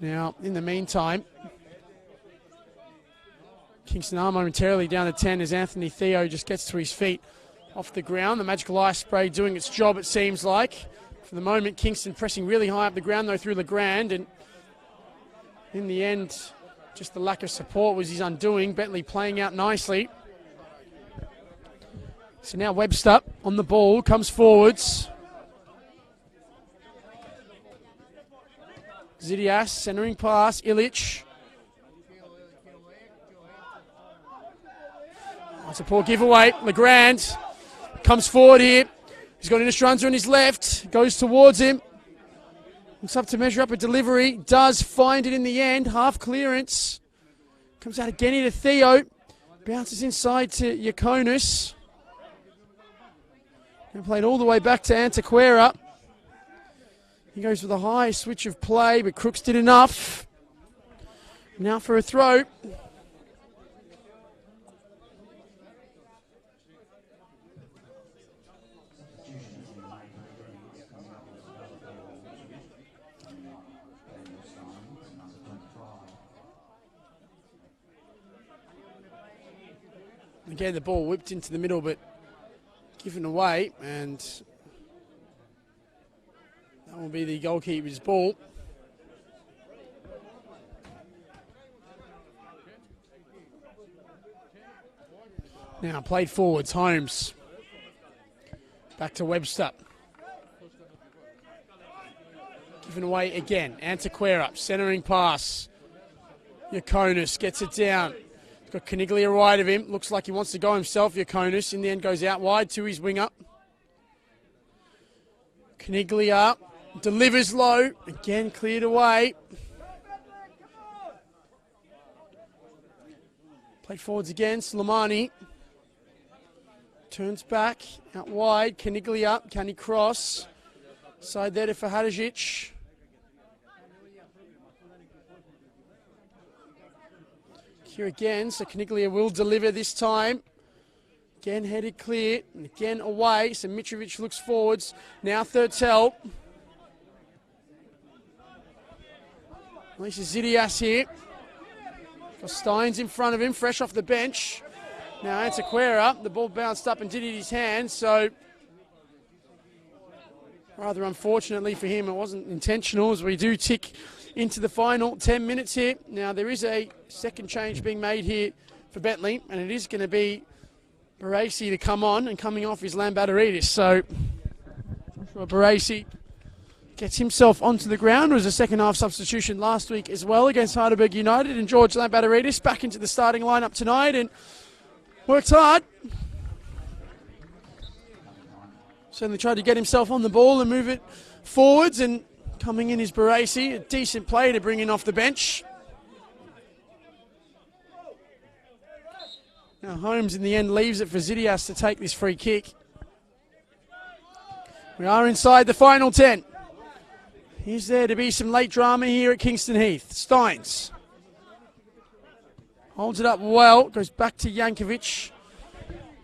Now, in the meantime, Kingston are momentarily down to 10 as Anthony Theo just gets to his feet off the ground. The magical ice spray doing its job, it seems like. For the moment, Kingston pressing really high up the ground, though, through Legrand. And in the end, just the lack of support was his undoing. Bentleigh playing out nicely. So now Webster on the ball, comes forwards. Zidias, centering pass, Illich. That's a poor giveaway. Legrand comes forward here. He's got Inistranza on his left. Goes towards him. Looks up to measure up a delivery. Does find it in the end. Half clearance. Comes out again here to Theo. Bounces inside to Yakonis. And played all the way back to Antequera. He goes with a high switch of play, but Crooks did enough. Now for a throw. Again, the ball whipped into the middle, but given away, and that will be the goalkeeper's ball. Now played forwards, Holmes. Back to Webster. Given away again, Antequera, centering pass. Yakonis gets it down. Got Caniglia wide of him. Looks like he wants to go himself, Yakonis. In the end, goes out wide to his winger. Caniglia delivers low. Again, cleared away. Played forwards again, Slimani. Turns back, out wide, Caniglia up, can he cross? Side there to Fahadajic. Here again, so Caniglia will deliver this time. Again headed clear, and again away, so Mitrovic looks forwards. Now Thurtell. Alicia Zidias here. Got Steins in front of him, fresh off the bench. Now Antequera, the ball bounced up and did hit his hand, so rather unfortunately for him, it wasn't intentional as we do tick into the final 10 minutes here. Now there is a second change being made here for Bentleigh, and it is going to be Barasi to come on, and coming off is Lambateridis. So Barasi gets himself onto the ground. It was a second half substitution last week as well against Heidelberg United, and George Lambateridis back into the starting lineup tonight and worked hard. Certainly tried to get himself on the ball and move it forwards, and coming in is Barasi, a decent play to bring in off the bench. Now Holmes in the end leaves it for Zidias to take this free kick. We are inside the final 10. Is there to be some late drama here at Kingston Heath? Steins holds it up well, goes back to Jankovic.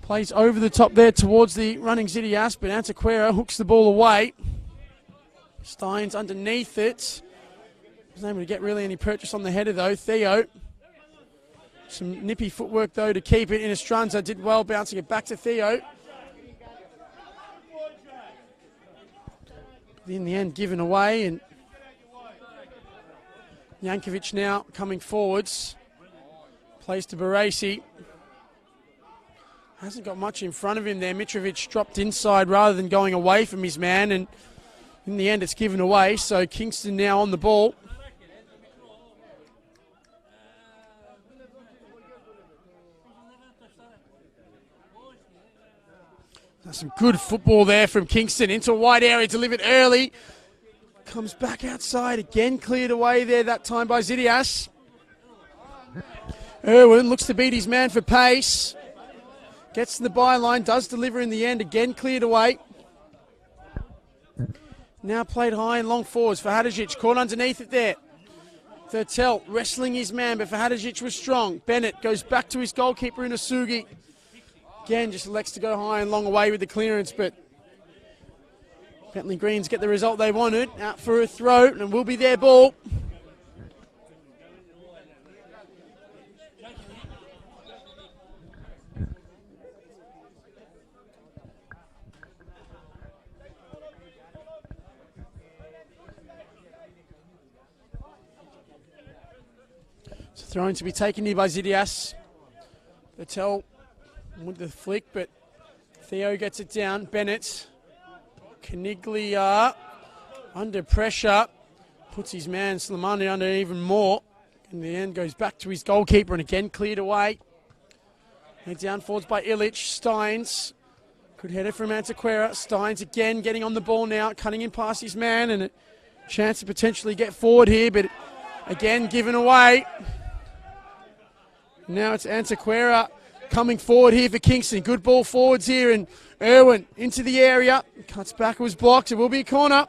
Plays over the top there towards the running Zidias, but Antequera hooks the ball away. Steins underneath it. Wasn't able to get really any purchase on the header though. Theo. Some nippy footwork though to keep it. Inestranza did well bouncing it back to Theo. In the end given away, and Jankovic now coming forwards. Plays to Barasi. Hasn't got much in front of him there. Mitrovic dropped inside rather than going away from his man, and in the end it's given away, so Kingston now on the ball. That's some good football there from Kingston into a wide area, delivered early. Comes back outside, again cleared away there, that time by Zidias. Irwin looks to beat his man for pace. Gets to the byline, does deliver in the end, again cleared away. Now played high and long forwards for Hadajic, caught underneath it there. Thurtell wrestling his man, but Fahadajic was strong. Bennett goes back to his goalkeeper in Asugi. Again, just elects to go high and long away with the clearance, but Bentleigh Greens get the result they wanted. Out for a throw, and will be their ball. It's a throw to be taken here by Zidias. Patel with the flick, but Theo gets it down. Bennett. Caniglia under pressure. Puts his man Slimani under even more. In the end goes back to his goalkeeper and again cleared away. Head down forwards by Illich. Steins. Good header from Antequera. Steins again getting on the ball now. Cutting in past his man and a chance to potentially get forward here, but again given away. Now it's Antequera coming forward here for Kingston. Good ball forwards here, and Irwin into the area. Cuts back, was blocked. It will be a corner.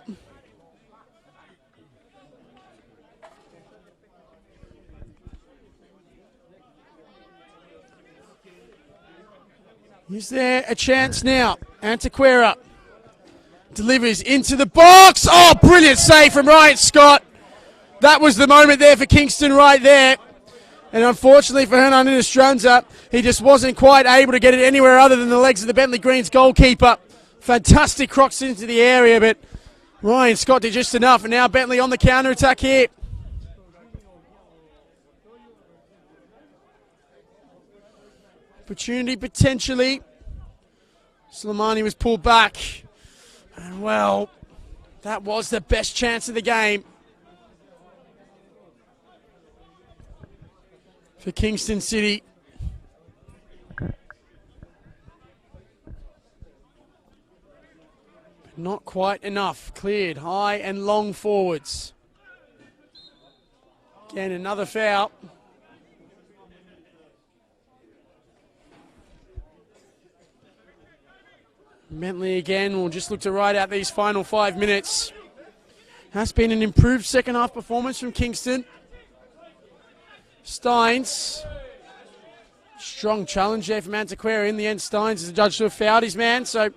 Is there a chance now? Antequera delivers into the box. Oh, brilliant save from Ryan Scott. That was the moment there for Kingston right there. And unfortunately for Hernan Inestranza, he just wasn't quite able to get it anywhere other than the legs of the Bentleigh Greens goalkeeper. Fantastic cross into the area, but Ryan Scott did just enough. And now Bentleigh on the counter-attack here. Opportunity potentially. Slimani was pulled back. And well, that was the best chance of the game for Kingston City. But not quite enough. Cleared high and long forwards. Again, another foul. Bentleigh again will just look to ride out these final 5 minutes. Has been an improved second half performance from Kingston. Steins. Strong challenge there from Antiquera. In the end, Steins is the judge to have fouled his man, so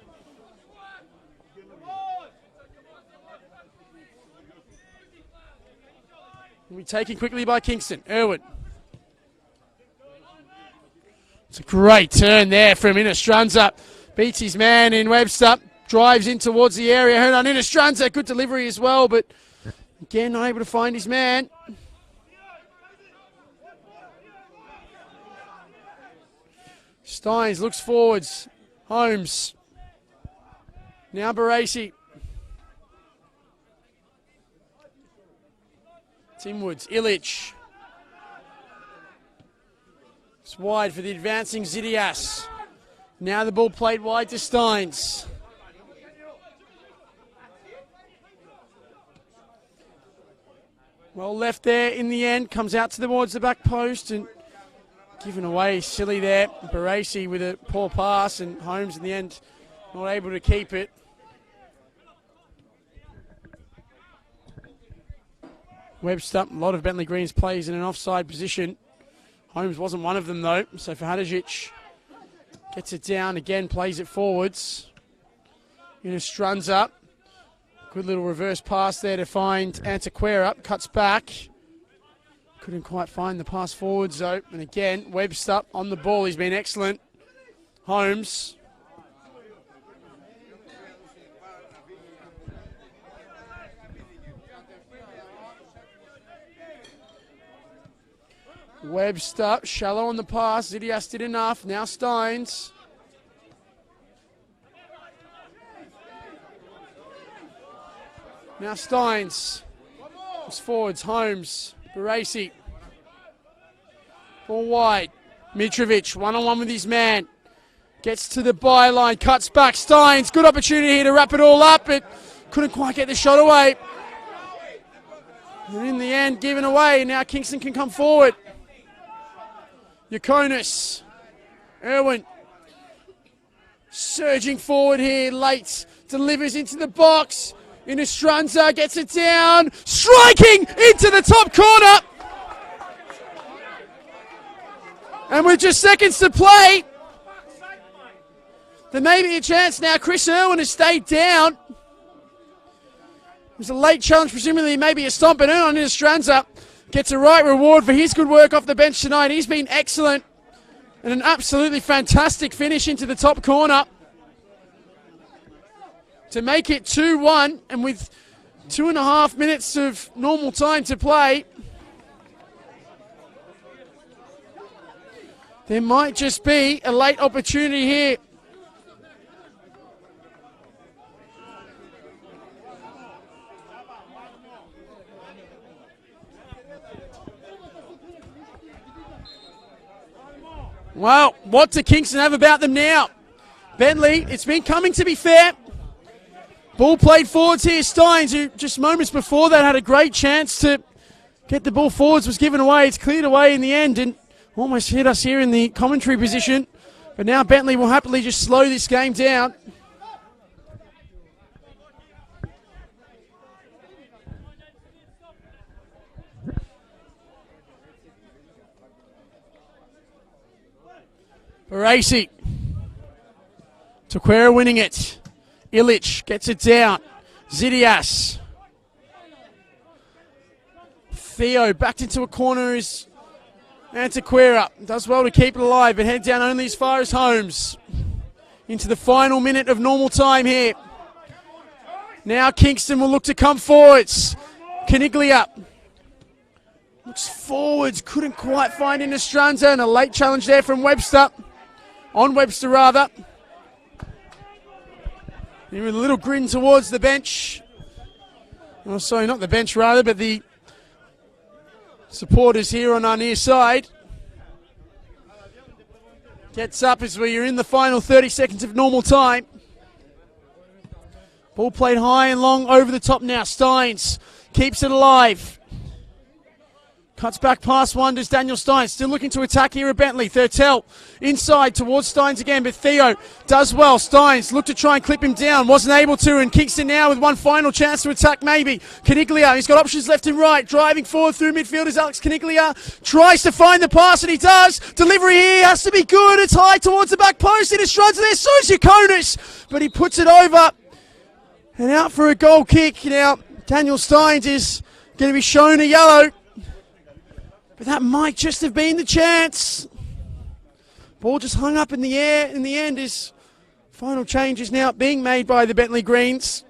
will be taken quickly by Kingston. Irwin. It's a great turn there from Inistranza. Beats his man in Webster. Drives in towards the area. Heard on Inistranza. Good delivery as well, but again, not able to find his man. Steins looks forwards. Holmes. Now Barasi. Tim Woods. Illich. It's wide for the advancing Zidias. Now the ball played wide to Steins. Well left there in the end. Comes out towards the back post and given away silly there. Barasi with a poor pass and Holmes in the end not able to keep it. Webster, a lot of Bentleigh Greens plays in an offside position. Holmes wasn't one of them though, so for Hadžić, gets it down again, plays it forwards. Inistranza, good little reverse pass there to find Antiquera, cuts back. Couldn't quite find the pass forwards though, and again, Webster on the ball, he's been excellent. Holmes. Webster, shallow on the pass. Zidias did enough. Now Steins. Now Steins. It's forwards. Holmes. Barasi. Ball wide. Mitrovic, one-on-one with his man. Gets to the byline. Cuts back. Steins. Good opportunity here to wrap it all up, but couldn't quite get the shot away. And in the end, given away. Now Kingston can come forward. Yakonis. Irwin. Surging forward here, late. Delivers into the box. Inistranza gets it down. Striking into the top corner. And with just seconds to play, there may be a chance now. Chris Irwin has stayed down. It was a late challenge, presumably maybe a stomp, but Irwin Inistranza gets a right reward for his good work off the bench tonight. He's been excellent and an absolutely fantastic finish into the top corner to make it 2-1, and with 2.5 minutes of normal time to play, there might just be a late opportunity here. Well, what do Kingston have about them now? Bentleigh, it's been coming, to be fair. Ball played forwards here. Steins, who just moments before that had a great chance to get the ball forwards, was given away. It's cleared away in the end and almost hit us here in the commentary position. But now Bentleigh will happily just slow this game down. Barasi. Taquera winning it. Illich gets it down. Zidias. Theo backed into a corner is Antiquera. Does well to keep it alive, but head down only as far as Holmes. Into the final minute of normal time here. Now Kingston will look to come forwards. Caniglia looks forwards, couldn't quite find Inistranza, and a late challenge there from Webster. On Webster, rather. With a little grin towards the bench. Oh, sorry, not the bench, rather, but the supporters here on our near side. Gets up as we are in the final 30 seconds of normal time. Ball played high and long over the top now. Steins keeps it alive. Cuts back past one, does Daniel Steins. Still looking to attack here at Bentleigh. Thurtell inside towards Steins again, but Theo does well. Steins looked to try and clip him down, wasn't able to, and Kingston now with one final chance to attack maybe. Caniglia, he's got options left and right. Driving forward through midfield is Alex Caniglia. Tries to find the pass, and he does. Delivery here has to be good. It's high towards the back post. It is Strud's there. So is Yakonis, but he puts it over. And out for a goal kick. Now, Daniel Steins is going to be shown a yellow. But that might just have been the chance. Ball just hung up in the air. In the end, his final change is now being made by the Bentleigh Greens.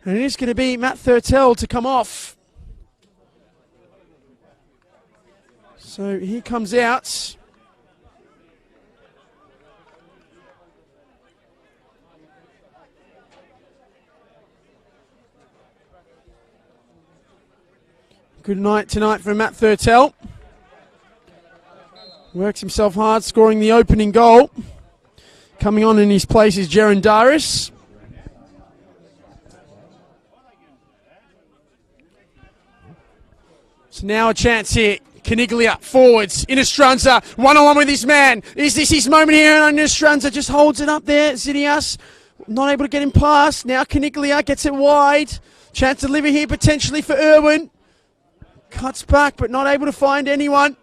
And it is going to be Matt Thurtell to come off. So he comes out. Good night tonight for Matt Thurtell. Works himself hard, scoring the opening goal. Coming on in his place is Jaron Daris. So now a chance here. Caniglia forwards. Inostranza, one-on-one with his man. Is this his moment here? And Inostranza just holds it up there. Zidias not able to get him past. Now Caniglia gets it wide. Chance to deliver here potentially for Irwin. Cuts back, but not able to find anyone.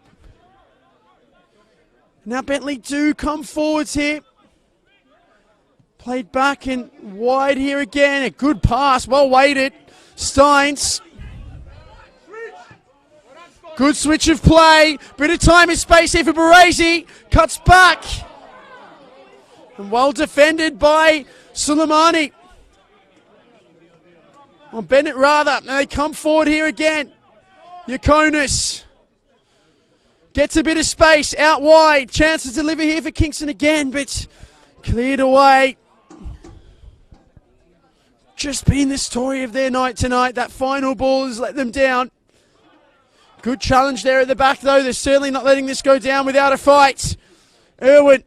Now Bentleigh do come forwards here. Played back and wide here again. A good pass, well weighted. Steins. Good switch of play. Bit of time and space here for Baresi. Cuts back. And well defended by Suleimani. Or Bennett rather. Now they come forward here again. Yakonis gets a bit of space out wide. Chance to deliver here for Kingston again, but cleared away. Just been the story of their night tonight. That final ball has let them down. Good challenge there at the back, though. They're certainly not letting this go down without a fight. Irwin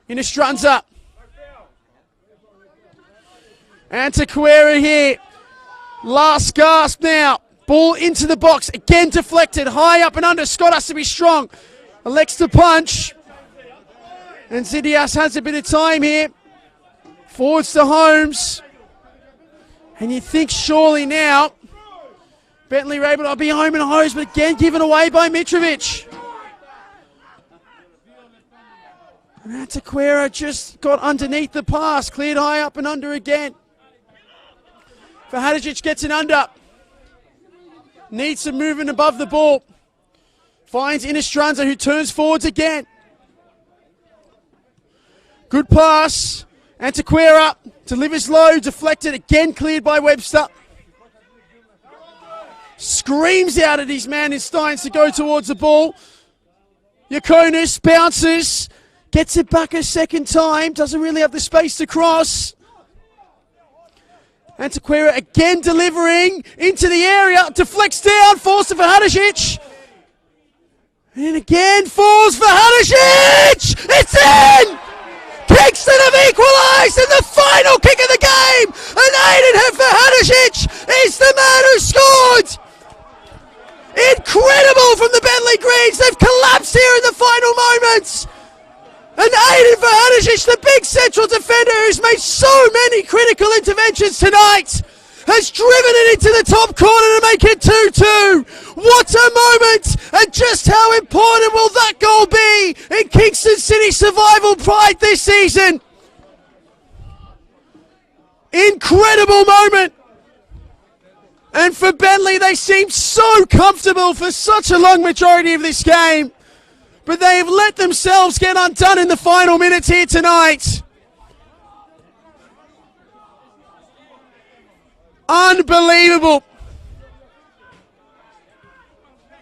in Estranza. Antequera here. Last gasp now. Ball into the box, again deflected, high up and under. Scott has to be strong. Elects to punch. And Zidias has a bit of time here. Forwards to Holmes. And you think surely now, Bentleigh are able to be home and hose, but again given away by Mitrovic. And Antequera just got underneath the pass, cleared high up and under again. Fahadic gets it under. Needs some movement above the ball. Finds Inostranza, who turns forwards again. Good pass. Antequera delivers low, deflected, again cleared by Webster. Screams out at his man in Steins to go towards the ball. Yakonis bounces, gets it back a second time, doesn't really have the space to cross. Antequera again delivering into the area, deflects down, falls to Hadžić. And again falls for Hadžić! It's in! Kingston have equalised in the final kick of the game! And Aiden Hadžić is the man who scored! Incredible from the Bentleigh Greens, they've collapsed here in the final moments! And Aiden Hadžić, the big central defender who's made so many critical interventions tonight, has driven it into the top corner to make it 2-2. What a moment! And just how important will that goal be in Kingston City survival pride this season? Incredible moment. And for Bentleigh, they seemed so comfortable for such a long majority of this game. But they have let themselves get undone in the final minutes here tonight. Unbelievable.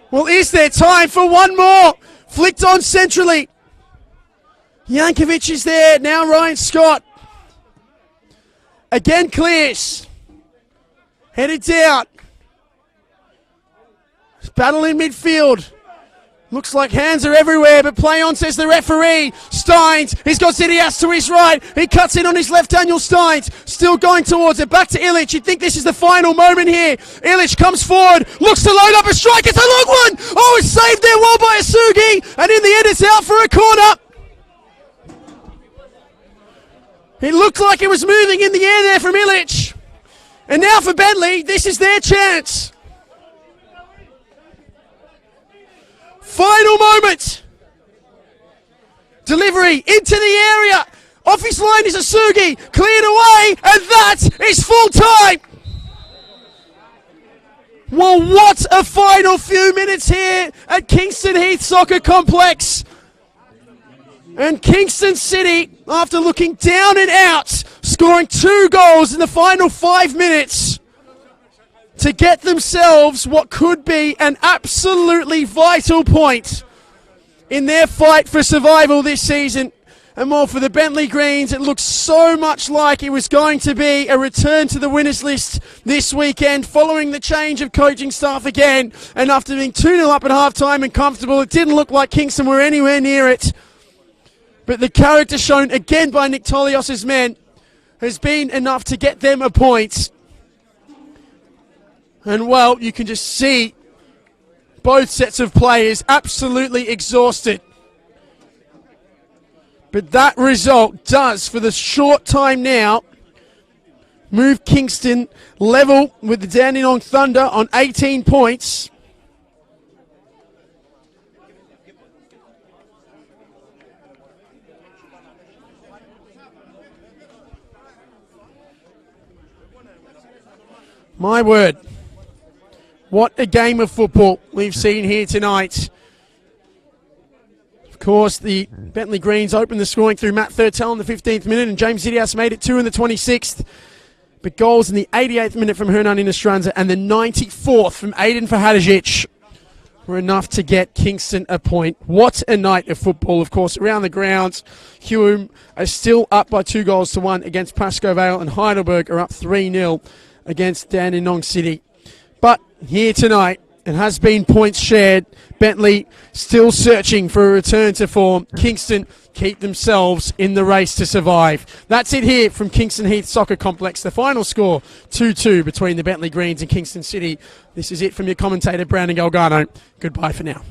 Well, is there time for one more? Flicked on centrally. Jankovic is there. Now Ryan Scott. Again clears. Headed down. Battle in midfield. Looks like hands are everywhere, but play on, says the referee. Steins, he's got Zidias to his right. He cuts in on his left, Daniel Steins. Still going towards it. Back to Illich. You'd think this is the final moment here. Illich comes forward, looks to load up a strike. It's a long one. Oh, it's saved there well by Asugi. And in the end, it's out for a corner. It looked like it was moving in the air there from Illich. And now for Bentleigh, this is their chance. Final moment. Delivery into the area. Off his line is Asugi. Cleared away, and that is full time. Well, what a final few minutes here at Kingston Heath Soccer Complex. And Kingston City, after looking down and out, scoring 2 goals in the final 5 minutes to get themselves what could be an absolutely vital point in their fight for survival this season. And more for the Bentleigh Greens, it looks so much like it was going to be a return to the winners list this weekend following the change of coaching staff again. And after being 2-0 up at half-time and comfortable, it didn't look like Kingston were anywhere near it. But the character shown again by Nick Tolios' men has been enough to get them a point. And well, you can just see both sets of players absolutely exhausted. But that result does, for the short time now, move Kingston level with the Dandenong Thunder on 18 points. My word, what a game of football we've seen here tonight. Of course, the Bentleigh Greens opened the scoring through Matt Thurtell in the 15th minute, and James Zidias made it 2 in the 26th. But goals in the 88th minute from Hernan Inistranza and the 94th from Aiden Fahadžić were enough to get Kingston a point. What a night of football, of course. Around the grounds, Hume are still up by 2-1 against Pascoe Vale, and Heidelberg are up 3-0 against Dandenong City. But here tonight, it has been points shared. Bentleigh still searching for a return to form. Kingston keep themselves in the race to survive. That's it here from Kingston Heath Soccer Complex. The final score, 2-2 between the Bentleigh Greens and Kingston City. This is it from your commentator, Brandon Galgano. Goodbye for now.